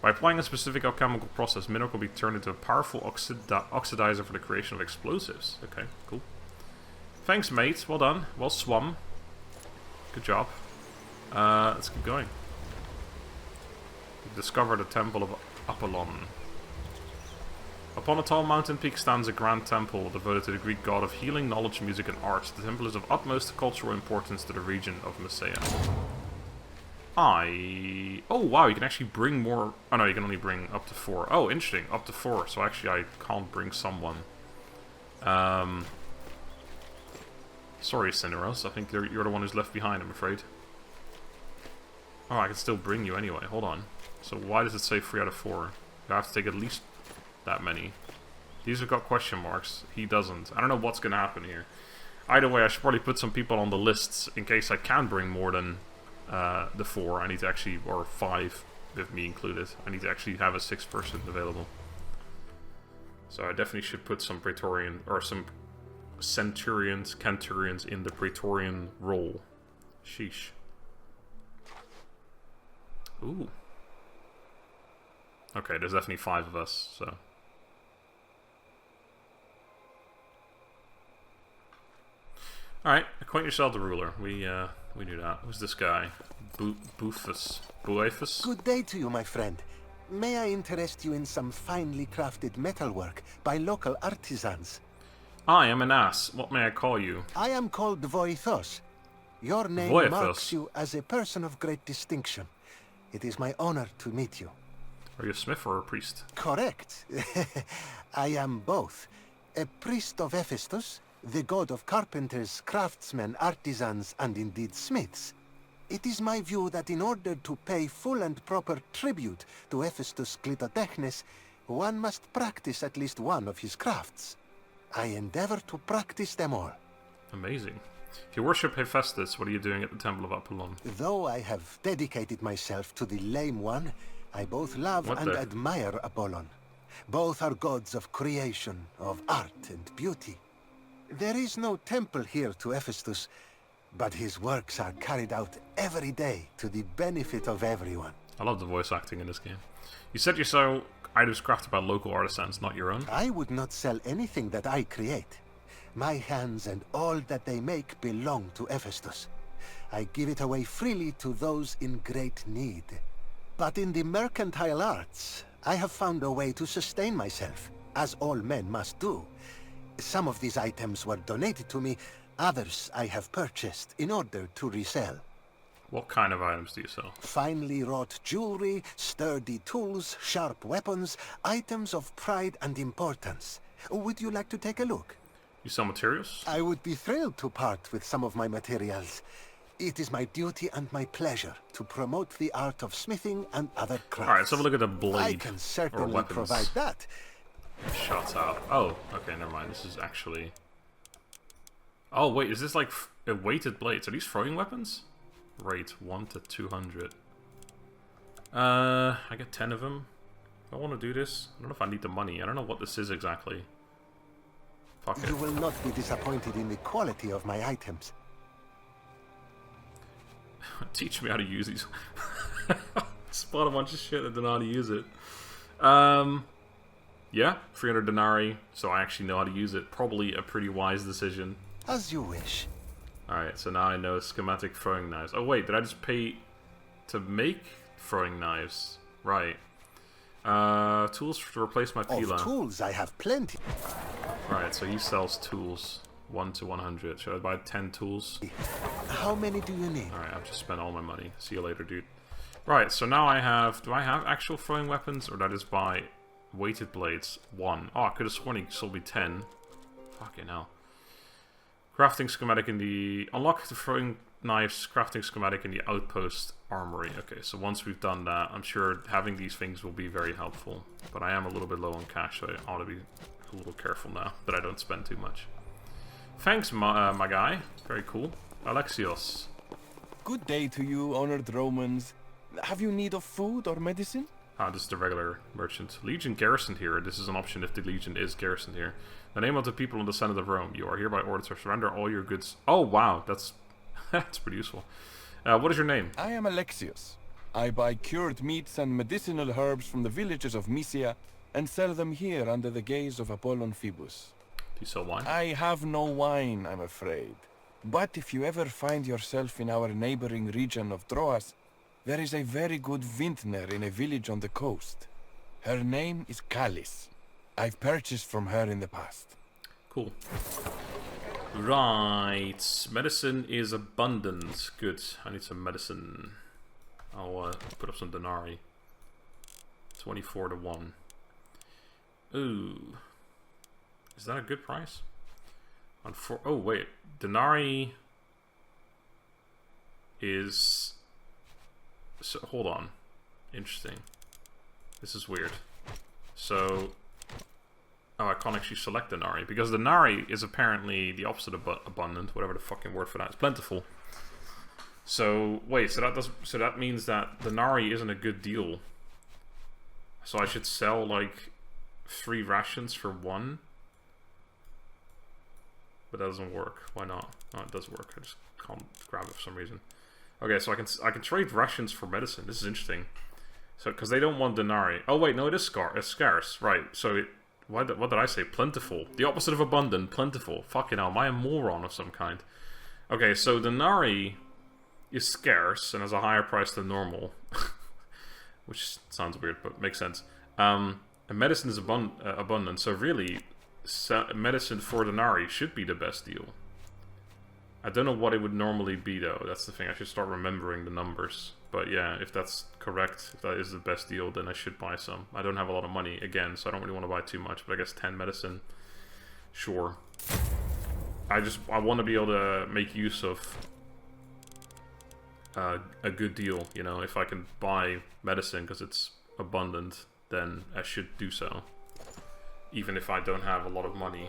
By applying a specific alchemical process, mineral can be turned into a powerful oxidizer for the creation of explosives. Okay, cool. Thanks, mate. Well done. Well swum. Good job. Let's keep going. We've discovered the Temple of Apollon. Upon a tall mountain peak stands a grand temple devoted to the Greek god of healing, knowledge, music, and arts. The temple is of utmost cultural importance to the region of Messiah. Oh wow, you can actually bring more... Oh no, you can only bring up to 4. Oh, interesting, up to 4. So actually I can't bring someone. Sorry, Cineros, I think you're the one who's left behind, I'm afraid. Oh, I can still bring you anyway, hold on. So why does it say 3 out of 4? You have to take at least that many. These have got question marks. He doesn't. I don't know what's going to happen here. Either way, I should probably put some people on the lists in case I can bring more than the 4. I need to actually, or 5 with me included. I need to actually have a 6th person available. So I definitely should put some Praetorian, or some Centurions in the Praetorian role. Sheesh. Ooh. Okay, there's definitely 5 of us, so... Alright, acquaint yourself the ruler. We knew that. Who's this guy? Boethus. Good day to you, my friend. May I interest you in some finely crafted metalwork by local artisans? I am an ass. What may I call you? I am called Voethos. Your name Voethos. marks you as a person of great distinction. It is my honor to meet you. Are you a smith or a priest? Correct. I am both. A priest of Hephaestus, the god of carpenters, craftsmen, artisans, and indeed smiths. It is my view that in order to pay full and proper tribute to Hephaestus Clitotechnes, one must practice at least one of his crafts. I endeavor to practice them all. Amazing. If you worship Hephaestus, what are you doing at the Temple of Apollon? Though I have dedicated myself to the lame one, I both love and admire Apollon. Both are gods of creation, of art and beauty. There is no temple here to Hephaestus, but his works are carried out every day to the benefit of everyone. I love the voice acting in this game. You said you sell items crafted by local artisans, not your own? I would not sell anything that I create. My hands and all that they make belong to Hephaestus. I give it away freely to those in great need. But in the mercantile arts, I have found a way to sustain myself, as all men must do. Some of these items were donated to me, others I have purchased in order to resell. What kind of items do you sell? Finely wrought jewelry, sturdy tools, sharp weapons, items of pride and importance. Would you like to take a look? You sell materials? I would be thrilled to part with some of my materials. It is my duty and my pleasure to promote the art of smithing and other crafts. Alright, let's have a look at the blade. I can certainly provide that. Shut up. Oh, okay, never mind. This is actually... Oh, wait, is this like a weighted blades? Are these throwing weapons? Rate 1 to 200. I get 10 of them. I want to do this. I don't know if I need the money. I don't know what this is exactly. Fuck it. You will not be disappointed in the quality of my items. Teach me how to use these. Spot a bunch of shit and don't know how to use it. Yeah, 300 denarii, so I actually know how to use it. Probably a pretty wise decision. As you wish. Alright, so now I know schematic throwing knives. Oh wait, did I just pay to make throwing knives? Right. Tools to replace my pila. Of tools, I have plenty. Alright, so he sells tools. 1 to 100. Should I buy 10 tools? How many do you need? Alright, I've just spent all my money. See you later, dude. Right, so now I have... Do I have actual throwing weapons, or did I just buy weighted blades? 1. Oh, I could have sworn he sold me 10. Fucking hell. Crafting schematic in the... Unlock the throwing knives crafting schematic in the outpost armory. Okay, so once we've done that, I'm sure having these things will be very helpful. But I am a little bit low on cash, so I ought to be a little careful now that I don't spend too much. Thanks, my guy. Very cool. Alexios. Good day to you, honored Romans. Have you need of food or medicine? Ah, this is the regular merchant. Legion garrisoned here. This is an option if the Legion is garrisoned here. The name of the people in the Senate of Rome. You are hereby ordered to surrender all your goods. Oh, wow. That's that's pretty useful. What is your name? I am Alexios. I buy cured meats and medicinal herbs from the villages of Mysia and sell them here under the gaze of Apollon Phoebus. Do you sell wine? I have no wine, I'm afraid. But if you ever find yourself in our neighboring region of Troas, there is a very good vintner in a village on the coast. Her name is Callis. I've purchased from her in the past. Cool. Right. Medicine is abundant. Good. I need some medicine. I'll put up some denarii. 24 to 1. Ooh. Is that a good price? On 4. Oh, wait. Denarii is. So, hold on. Interesting. This is weird. So. Oh, I can't actually select denarii because denarii is apparently the opposite of abundant, whatever the fucking word for that is. Plentiful. So wait, so that means that denarii isn't a good deal. So I should sell like 3 rations for 1. But that doesn't work. Why not? Oh, it does work. I just can't grab it for some reason. Okay, so I can trade rations for medicine. This is interesting. So because they don't want denarii. Oh wait, no, it is scarce. Right. So it. What did I say? Plentiful. The opposite of abundant. Plentiful. Fucking hell. Am I a moron of some kind? Okay, so denarii is scarce and has a higher price than normal. Which sounds weird, but makes sense. And medicine is abundant. So really, medicine for denarii should be the best deal. I don't know what it would normally be, though. That's the thing. I should start remembering the numbers. But yeah, if that's correct, if that is the best deal, then I should buy some. I don't have a lot of money, again, so I don't really want to buy too much. But I guess 10 medicine, sure. I want to be able to make use of a good deal. You know, if I can buy medicine because it's abundant, then I should do so. Even if I don't have a lot of money.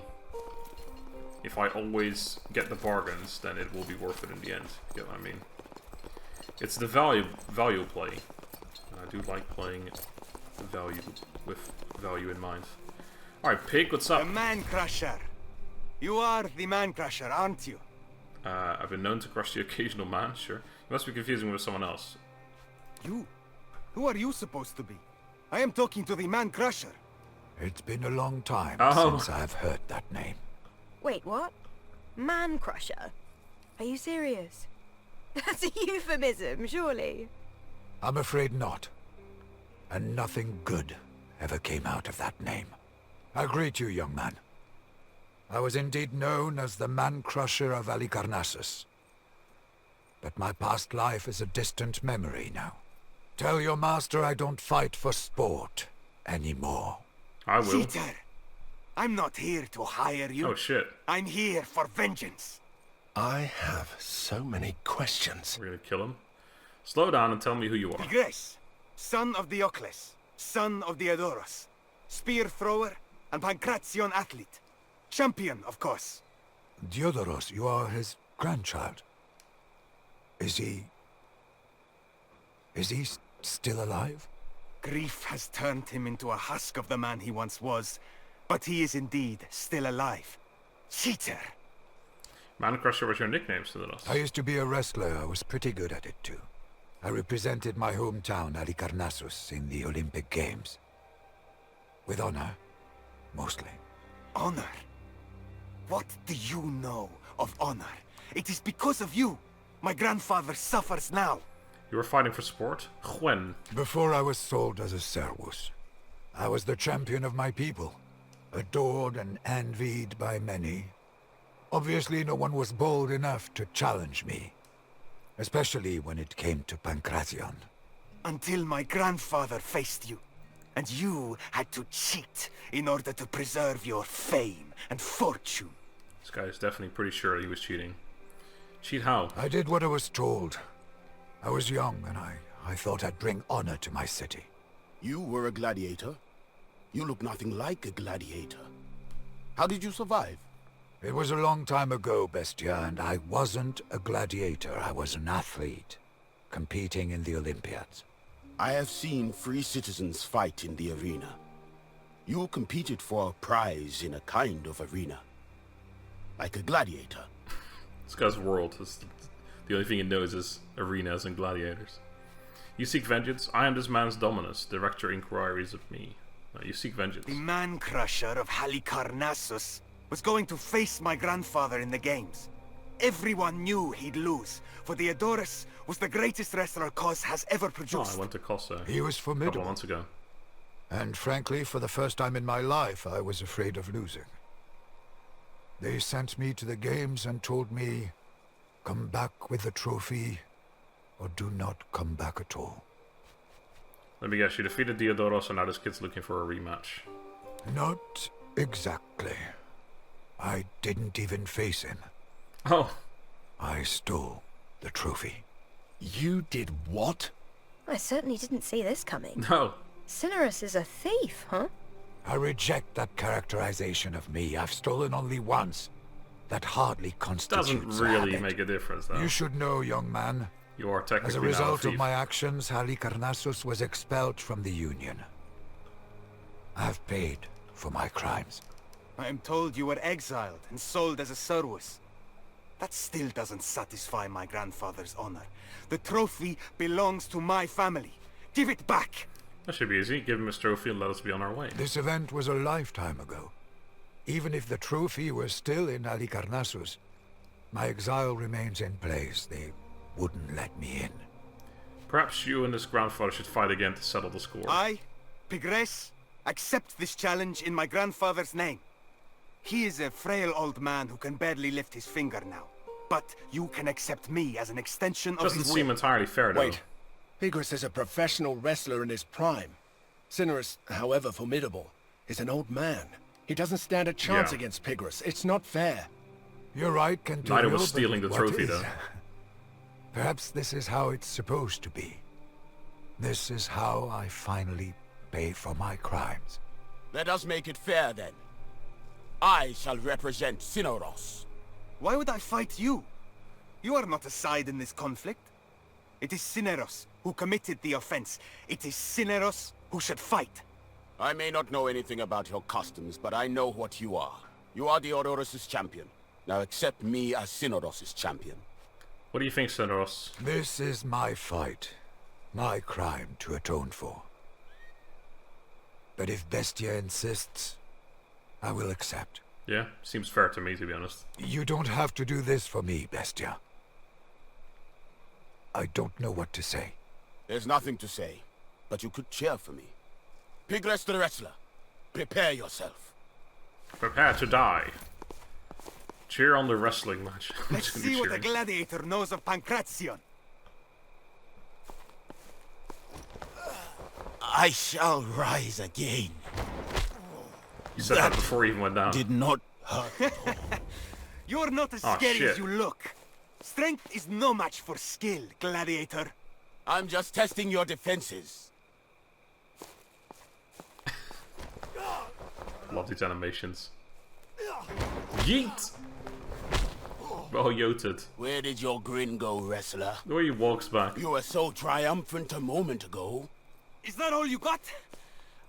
If I always get the bargains, then it will be worth it in the end. You get what I mean? It's the value play. I do like playing value with value in mind. Alright, Pig, what's up? The Man Crusher. You are the Man Crusher, aren't you? I've been known to crush the occasional man, sure. You must be confusing me with someone else. You? Who are you supposed to be? I am talking to the Man Crusher. It's been a long time since I've heard that name. Wait, what? Man Crusher? Are you serious? That's a euphemism, surely. I'm afraid not. And nothing good ever came out of that name. I greet you, young man. I was indeed known as the Man-Crusher of Halicarnassus. But my past life is a distant memory now. Tell your master I don't fight for sport anymore. I will. Cheater! I'm not here to hire you. Oh, shit. I'm here for vengeance. I have so many questions. We're gonna kill him. Slow down and tell me who you are. Tigres, son of Diocles, son of Diodorus, spear thrower and Pancration athlete. Champion, of course. Diodorus, you are his grandchild. Is he still alive? Grief has turned him into a husk of the man he once was, but he is indeed still alive. Cheater! Man Crusher was your nickname, Sidalos. I used to be a wrestler. I was pretty good at it, too. I represented my hometown, Halicarnassus, in the Olympic Games. With honor, mostly. Honor? What do you know of honor? It is because of you. My grandfather suffers now. You were fighting for sport? When? Before I was sold as a servus. I was the champion of my people. Adored and envied by many. Obviously, no one was bold enough to challenge me. Especially when it came to Pancration. Until my grandfather faced you. And you had to cheat in order to preserve your fame and fortune. This guy is definitely pretty sure he was cheating. Cheat how? I did what I was told. I was young and I thought I'd bring honor to my city. You were a gladiator? You look nothing like a gladiator. How did you survive? It was a long time ago, Bestia, and I wasn't a gladiator. I was an athlete, competing in the Olympiads. I have seen free citizens fight in the arena. You competed for a prize in a kind of arena. Like a gladiator. This guy's world is the only thing he knows is arenas and gladiators. You seek vengeance? I am this man's dominus. Direct your inquiries of me. You seek vengeance. The Man Crusher of Halicarnassus was going to face my grandfather in the games. Everyone knew he'd lose, for Diodorus was the greatest wrestler Cos has ever produced. Oh, I went to Kos He was a formidable. couple of months ago. And frankly, for the first time in my life, I was afraid of losing. They sent me to the games and told me, come back with the trophy, or do not come back at all. Let me guess, you defeated Diodoros and now this kid's looking for a rematch. Not exactly. I didn't even face him. Oh. I stole the trophy. You did what? I certainly didn't see this coming. No. Cinerus is a thief, huh? I reject that characterization of me. I've stolen only once. That hardly constitutes Doesn't really make a difference, though. You should know, young man. You are technically As a result of my actions, Halicarnassus was expelled from the Union. I've paid for my crimes. I am told you were exiled and sold as a service. That still doesn't satisfy my grandfather's honor. The trophy belongs to my family. Give it back! That should be easy. Give him his trophy and let us be on our way. This event was a lifetime ago. Even if the trophy were still in Halicarnassus, my exile remains in place. They wouldn't let me in. Perhaps you and his grandfather should fight again to settle the score. I, Pigres, accept this challenge in my grandfather's name. He is a frail old man who can barely lift his finger now. But you can accept me as an extension of his will. Doesn't seem entirely fair, though. Wait. Pigres is a professional wrestler in his prime. Cinerus, however formidable, is an old man. He doesn't stand a chance against Pigres. It's not fair. You're right, Kenturio. Neither was stealing the trophy, though. Perhaps this is how it's supposed to be. This is how I finally pay for my crimes. Let us make it fair, then. I shall represent Cinerus. Why would I fight you? You are not a side in this conflict. It is Cinerus who committed the offense. It is Cinerus who should fight. I may not know anything about your customs, but I know what you are. You are Diodorus' champion. Now accept me as Cinerus' champion. What do you think, Cinerus? This is my fight. My crime to atone for. But if Bestia insists, I will accept. Yeah, seems fair to me, to be honest. You don't have to do this for me, Bestia. I don't know what to say. There's nothing to say, but you could cheer for me. Pigres the wrestler, prepare yourself. Prepare to die. Cheer on the wrestling match. Let's see what a gladiator knows of Pancration. I shall rise again. You said that before he even went down. Did not hurt. You're not as scary as you look. Strength is no match for skill, gladiator. I'm just testing your defenses. Love these animations. Yeet! Oh, yoted. Where did your grin go, wrestler? The way he walks back. You were so triumphant a moment ago. Is that all you got?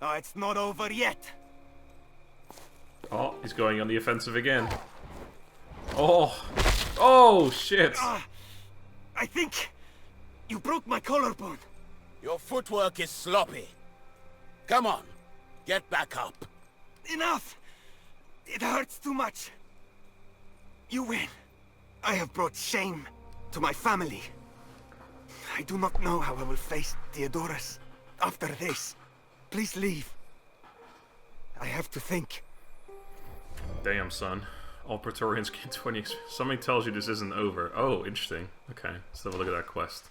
Oh, it's not over yet. Oh, he's going on the offensive again. Oh! Oh, shit! I think you broke my collarbone. Your footwork is sloppy. Come on, get back up. Enough! It hurts too much. You win. I have brought shame to my family. I do not know how I will face Diodorus after this. Please leave. I have to think. Damn, son. All Praetorians gain 20 XP. Something tells you this isn't over. Oh, interesting. Okay, let's have a look at that quest.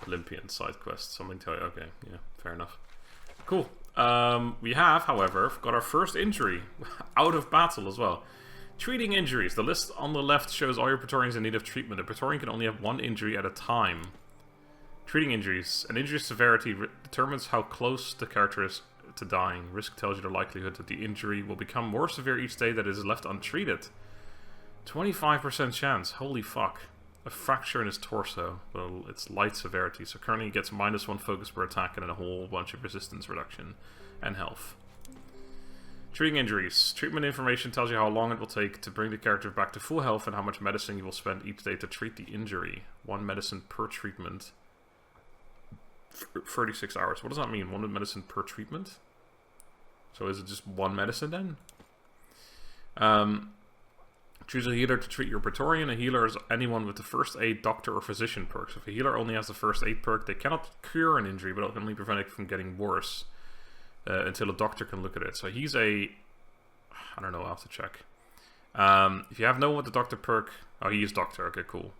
Olympian side quest. Something tell you. Okay, yeah, fair enough. Cool. We have, however, got our first injury out of battle as well. Treating injuries. The list on the left shows all your Praetorians in need of treatment. A Praetorian can only have one injury at a time. Treating injuries. An injury's severity determines how close the character is to dying. Risk tells you the likelihood that the injury will become more severe each day that it is left untreated. 25% chance. Holy fuck. A fracture in his torso. Well, it's light severity, so currently he gets -1 focus per attack and then a whole bunch of resistance reduction and health. Treating injuries. Treatment information tells you how long it will take to bring the character back to full health and how much medicine you will spend each day to treat the injury. 1 medicine per treatment. 36 hours. What does that mean? 1 medicine per treatment? So is it just 1 medicine then? Choose a healer to treat your Praetorian. A healer is anyone with the first aid, doctor, or physician perk. So if a healer only has the first aid perk, they cannot cure an injury, but it can only prevent it from getting worse. until a doctor can look at it. So he's a... I don't know, I'll have to check. If you have no one with the doctor perk... Oh, he is doctor. Okay, cool.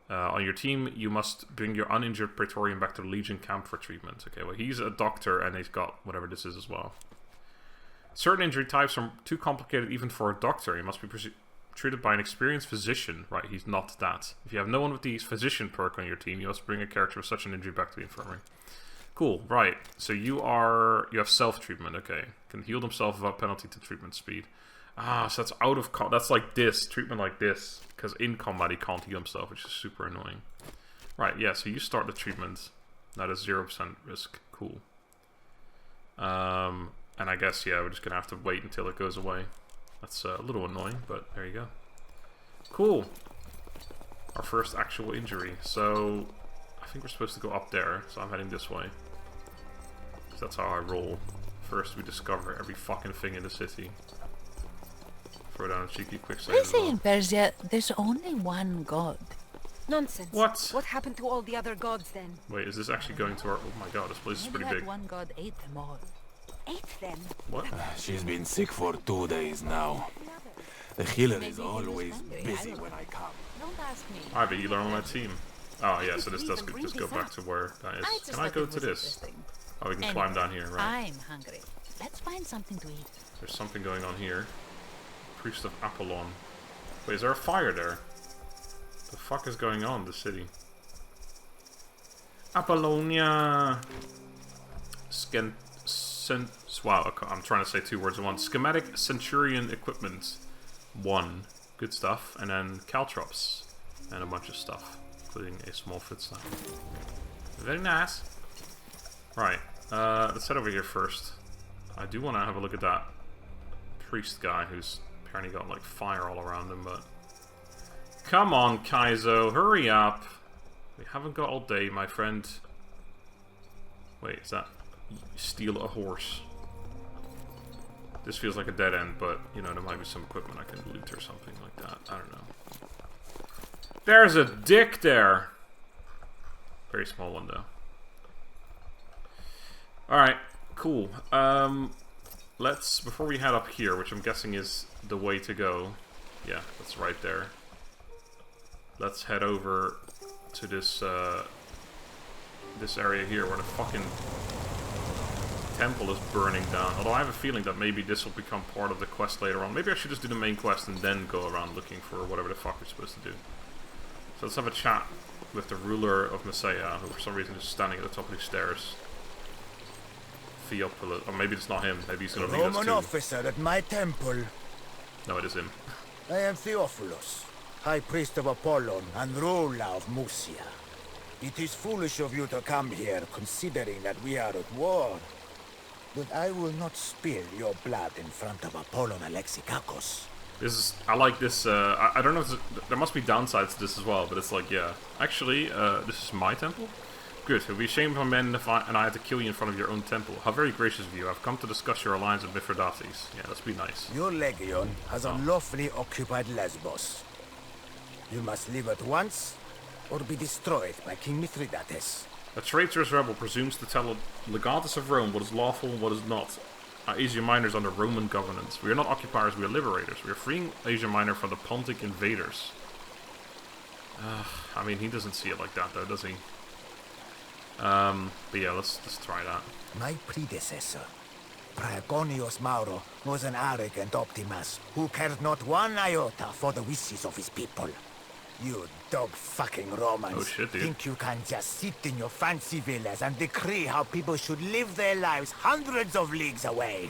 On your team, you must bring your uninjured Praetorian back to the Legion camp for treatment. Okay, well, he's a doctor, and he's got whatever this is as well. Certain injury types are too complicated even for a doctor. He must be treated by an experienced physician. Right, he's not that. If you have no one with the physician perk on your team, you must bring a character with such an injury back to the infirmary. Cool, right. So you have self-treatment, okay. Can heal himself without penalty to treatment speed. Ah, so that's out of... That's like this, treatment like this. Because in combat he can't heal himself, which is super annoying. Right, yeah, so you start the treatment. That is 0% risk. Cool. And I guess, yeah, we're just going to have to wait until it goes away. That's a little annoying, but there you go. Cool. Our first actual injury. So, I think we're supposed to go up there, so I'm heading this way. Because that's how I roll. First we discover every fucking thing in the city. Throw down a cheeky quick save. They say in Persia there's only one god. Nonsense. What? What happened to all the other gods then? Wait, is this actually going to our... Oh my god, this place is Maybe pretty that big. one god ate them all. Ate them? What? She's been sick for 2 days now. The healer is always busy when I come. Don't ask me. Alright, but you learn on my team. Oh yeah, so this does just go back to where that is. just Can I thought go it to was this? interesting. Oh, we can Anyway, climb down here, right. I'm hungry. Let's find something to eat. There's something going on here. Priest of Apollon. Wait, is there a fire there? The fuck is going on in the city? Apollonia! Wow, I'm trying to say 2 words at once. Schematic Centurion Equipment 1. Good stuff. And then caltrops. And a bunch of stuff. Including a small footstep. Very nice. Right. Let's head over here first. I do want to have a look at that priest guy who's apparently got like fire all around him, but... Come on, Kaizo, hurry up! We haven't got all day, my friend. Wait, is that... Steal a horse. This feels like a dead end, but, you know, there might be some equipment I can loot or something like that. I don't know. There's a dick there! Very small one, though. Alright, cool. Let's, before we head up here, which I'm guessing is the way to go. Yeah, that's right there. Let's head over to this, this area here where the fucking temple is burning down. Although I have a feeling that maybe this will become part of the quest later on. Maybe I should just do the main quest and then go around looking for whatever the fuck we're supposed to do. So let's have a chat with the ruler of Messiah, who for some reason is standing at the top of these stairs. Theophilus, or maybe it's not him. Maybe he's gonna lead us Roman to... officer at my temple. No, it is him. I am Theophilus, High Priest of Apollon and ruler of Musia. It is foolish of you to come here, considering that we are at war. But I will not spill your blood in front of Apollon Alexikakos. This is... I like this, I don't know if there must be downsides to this as well, but it's like, yeah. Actually, this is my temple? Good, it would be a shame for men if I had to kill you in front of your own temple. How very gracious of you. I've come to discuss your alliance with Mithridates. Yeah, let's be nice. Your legion has unlawfully occupied Lesbos. You must leave at once, or be destroyed by King Mithridates. A traitorous rebel presumes to tell a Legatus of Rome what is lawful and what is not. Asia Minor is under Roman governance. We are not occupiers, we are liberators. We are freeing Asia Minor from the Pontic invaders. I mean, he doesn't see it like that, though, does he? But yeah, let's try that. My predecessor, Praegonius Mauro, was an arrogant Optimus who cared not one iota for the wishes of his people. You dog-fucking Romans oh, shit, dude. Think you can just sit in your fancy villas and decree how people should live their lives hundreds of leagues away.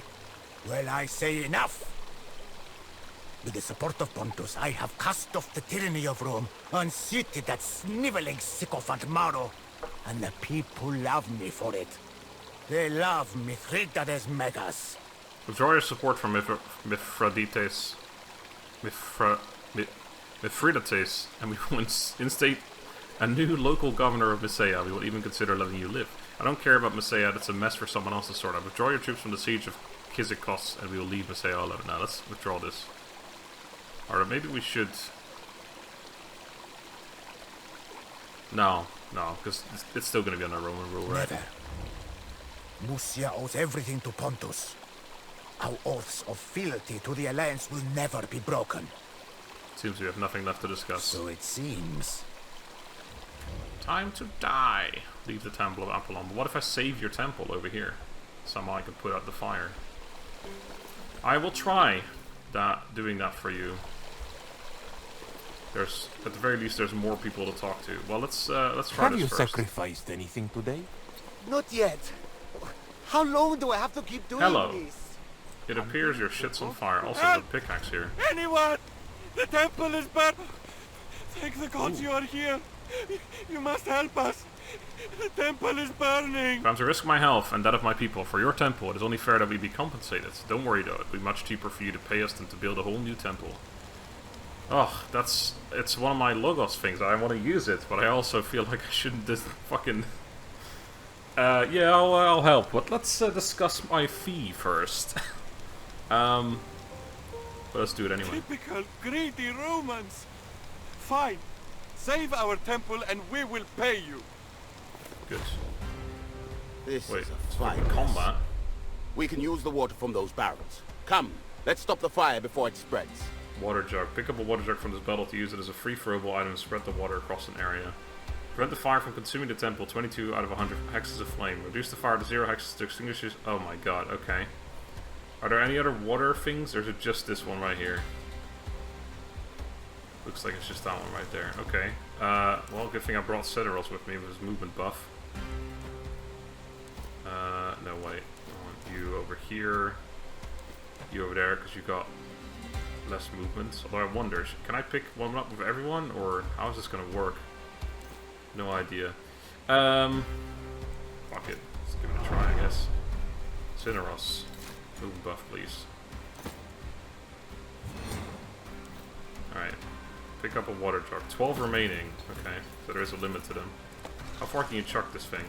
Well, I say enough. With the support of Pontus, I have cast off the tyranny of Rome, unseated that sniveling sycophant Mauro, and the people love me for it. They love Mithridates Megas. Withdraw your support from Mithridates, and we will instate a new local governor of Messiah. We will even consider letting you live. I don't care about Messiah, that's a mess for someone else to sort out. Withdraw your troops from the siege of Kizikos, and we will leave Messiah alone. Now, let's withdraw this. Alright, maybe we should... No, because it's still going to be under Roman rule, right? Never. Musia owes everything to Pontus. Our oaths of fealty to the Alliance will never be broken. Seems we have nothing left to discuss. So it seems. Time to die. Leave the Temple of Apollon. But what if I save your temple over here? Somehow I can put out the fire. I will try doing that for you. There's, at the very least, there's more people to talk to. Well, let's try this first. Have you sacrificed anything today? Not yet. How long do I have to keep doing this? It appears your shit's on fire. Also, there's a pickaxe here. Anyone! The temple is burned! Thank the gods you are here! You must help us! The temple is burning! If I'm to risk my health and that of my people for your temple, it is only fair that we be compensated. Don't worry though, it'd be much cheaper for you to pay us than to build a whole new temple. Oh, it's one of my Logos things. I want to use it, but I also feel like I shouldn't just fucking... yeah, I'll help, but let's discuss my fee first. But let's do it anyway. Typical greedy Romans! Fine. Save our temple and we will pay you. Good. This Wait, is a it's fine fucking combat. We can use the water from those barrels. Come, let's stop the fire before it spreads. Water jug. Pick up a water jug from this battle to use it as a free throwable item and spread the water across an area. Prevent the fire from consuming the temple. 22 out of 100 hexes of flame. Reduce the fire to 0 hexes to extinguish it. Oh my god, okay. Are there any other water things, or is it just this one right here? Looks like it's just that one right there. Okay. Well, good thing I brought Ceteros with me with his movement buff. No, wait. I want you over here. You over there, because you got less movement. Although I wonder, can I pick one up with everyone, or how is this going to work? No idea. Fuck it. Let's give it a try, I guess. Ceteros. Movement buff, please. Alright. Pick up a water jug. 12 remaining. Okay, so there is a limit to them. How far can you chuck this thing?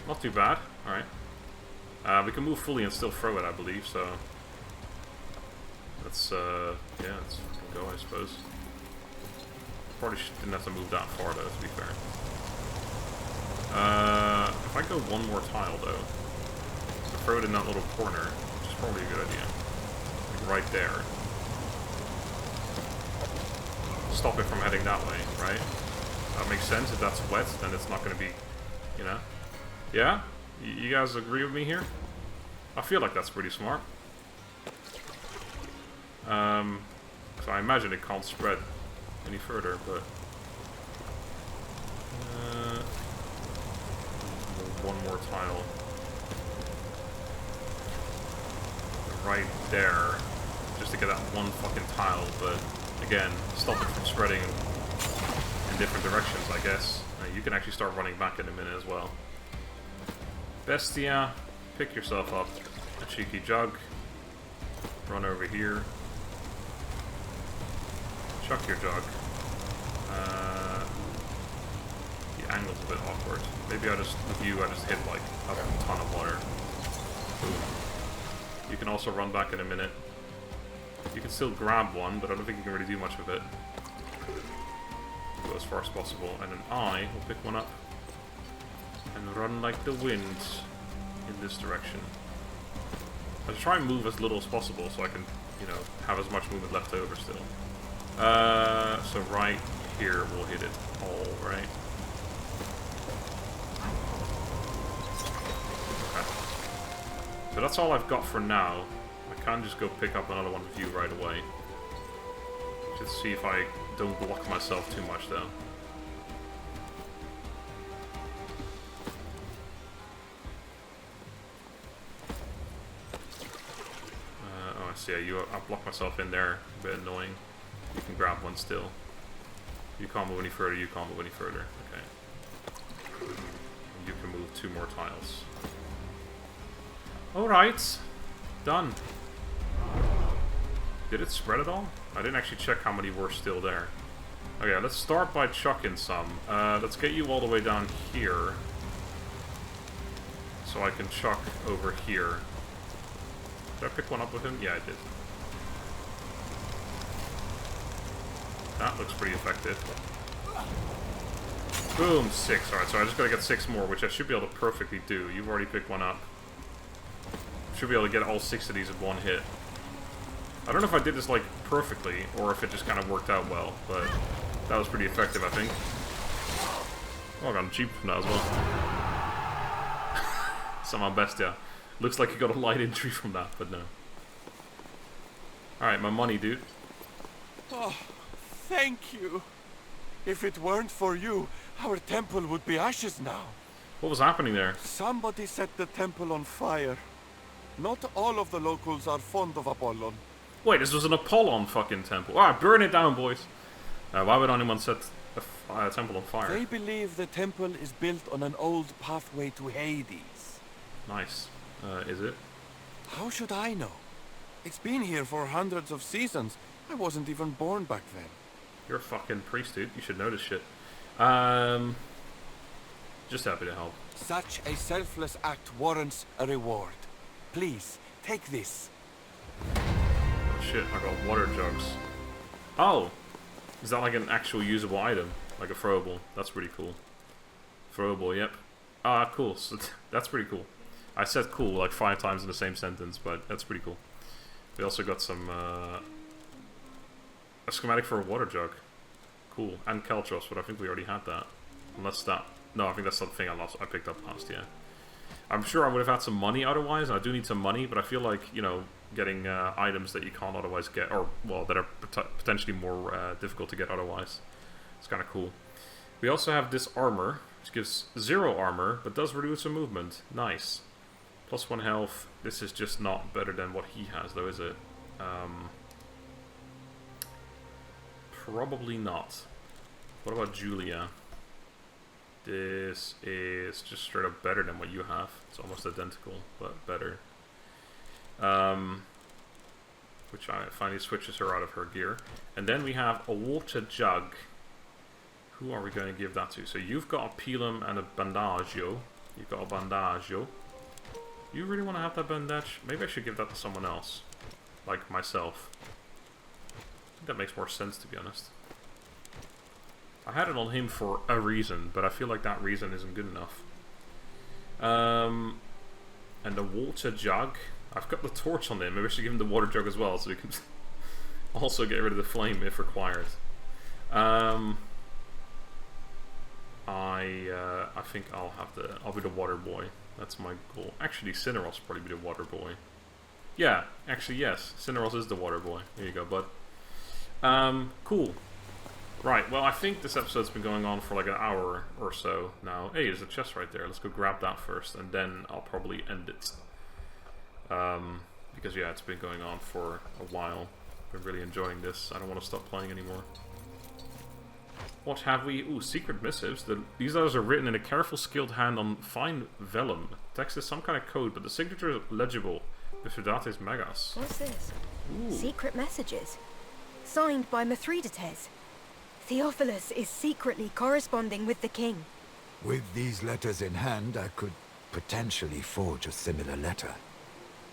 Not too bad. Alright. We can move fully and still throw it, I believe, so... Let's, yeah, let's go, I suppose. Probably didn't have to move that far, though, to be fair. If I go one more tile, though, to throw it in that little corner, which is probably a good idea. Like right there. Stop it from heading that way, right? That makes sense. If that's wet, then it's not going to be, you know? Yeah? You guys agree with me here? I feel like that's pretty smart. So I imagine it can't spread any further, but... one more tile. Right there. Just to get that one fucking tile, but... Again, stop it from spreading in different directions, I guess. You can actually start running back in a minute as well. Bestia, pick yourself up. A cheeky jug. Run over here. Chuck your jug. The angle's a bit awkward. Maybe I just, with you, I just hit like a ton of water. Boom. You can also run back in a minute. You can still grab one, but I don't think you can really do much with it. Go as far as possible, and then I will pick one up and run like the wind in this direction. I'll try and move as little as possible so I can, you know, have as much movement left over still. So right here we'll hit it all, right? Okay. So that's all I've got for now. I can just go pick up another one with you right away. Just see if I don't block myself too much though. Oh, I see. I blocked myself in there. A bit annoying. You can grab one still. You can't move any further. You can't move any further. Okay. You can move 2 more tiles. Alright. Done. Did it spread at all? I didn't actually check how many were still there. Okay, let's start by chucking some. Let's get you all the way down here. So I can chuck over here. Did I pick one up with him? Yeah, I did. That looks pretty effective. Boom, 6. Alright, so I just gotta get 6 more, which I should be able to perfectly do. You've already picked one up. Should be able to get all 6 of these in one hit. I don't know if I did this, like, perfectly, or if it just kind of worked out well, but that was pretty effective, I think. Oh, I got him cheap from that as well. Somehow best, yeah. Looks like you got a light injury from that, but no. Alright, my money, dude. Oh, thank you. If it weren't for you, our temple would be ashes now. What was happening there? Somebody set the temple on fire. Not all of the locals are fond of Apollon. Wait, this was an Apollon fucking temple. Alright, burn it down, boys. Why would anyone set a temple on fire? They believe the temple is built on an old pathway to Hades. Nice. Is it? How should I know? It's been here for hundreds of seasons. I wasn't even born back then. You're a fucking priest, dude. You should know this shit. Just happy to help. Such a selfless act warrants a reward. Please, take this. Oh shit, I got water jugs. Oh! Is that like an actual usable item? Like a throwable? That's pretty cool. Throwable, yep. Ah, cool. So that's pretty cool. I said cool like 5 times in the same sentence, but that's pretty cool. We also got some, a schematic for a water jug. Cool. And Keltros, but I think we already had that. Unless that... No, I think that's something I picked up last, yeah. I'm sure I would have had some money otherwise. I do need some money, but I feel like, you know, getting items that you can't otherwise get, or, well, that are potentially more difficult to get otherwise. It's kind of cool. We also have this armor, which gives 0 armor, but does reduce some movement. Nice. Plus 1 health. This is just not better than what he has, though, is it? Probably not. What about Julia? This is just straight up better than what you have. It's almost identical, but better. Which finally switches her out of her gear. And then we have a water jug. Who are we going to give that to? So you've got a pilum and a bandaggio. You've got a bandaggio. You really want to have that bandage? Maybe I should give that to someone else. Like myself. I think that makes more sense, to be honest. I had it on him for a reason, but I feel like that reason isn't good enough. And the water jug. I've got the torch on him. Maybe I should give him the water jug as well, so we can also get rid of the flame if required. I think I'll be the water boy. That's my goal. Actually, Cineros will probably be the water boy. Yeah, actually, yes. Cineros is the water boy. There you go, bud. Cool. Right, well, I think this episode's been going on for like an hour or so now. Hey, there's a chest right there. Let's go grab that first, and then I'll probably end it. Because, yeah, it's been going on for a while. Been really enjoying this. I don't want to stop playing anymore. What have we? Ooh, secret missives. These letters are written in a careful, skilled hand on fine vellum. Text is some kind of code, but the signature is legible. Mithridates Megas. What's this? Ooh. Secret messages. Signed by Mithridates. Theophilus is secretly corresponding with the king. With these letters in hand, I could potentially forge a similar letter.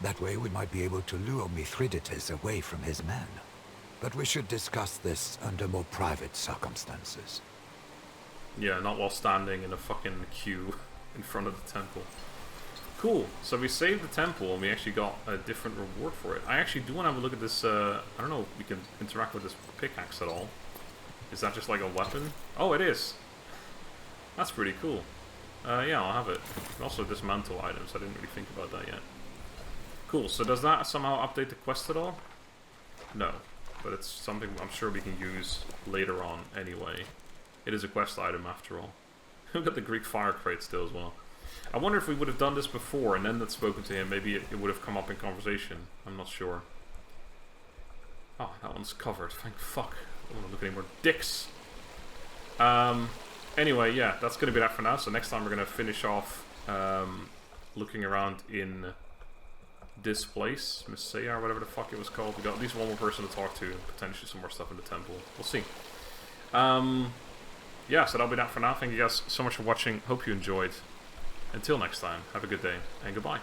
That way we might be able to lure Mithridates away from his men. But we should discuss this under more private circumstances. Yeah, not while standing in a fucking queue in front of the temple. Cool, so we saved the temple and we actually got a different reward for it. I actually do want to have a look at this, I don't know if we can interact with this pickaxe at all. Is that just like a weapon? Oh, it is! That's pretty cool. Yeah, I'll have it. You can also dismantle items, I didn't really think about that yet. Cool, so does that somehow update the quest at all? No, but it's something I'm sure we can use later on anyway. It is a quest item after all. We've got the Greek fire crate still as well. I wonder if we would have done this before and then had spoken to him, maybe it would have come up in conversation. I'm not sure. Oh, that one's covered, thank fuck. I don't want to look at any more dicks. Anyway, yeah, that's going to be that for now. So next time we're going to finish off looking around in this place, Messiah, or whatever the fuck it was called. We got at least one more person to talk to, and potentially some more stuff in the temple. We'll see. Yeah, so that'll be that for now. Thank you guys so much for watching. Hope you enjoyed. Until next time, have a good day, and goodbye.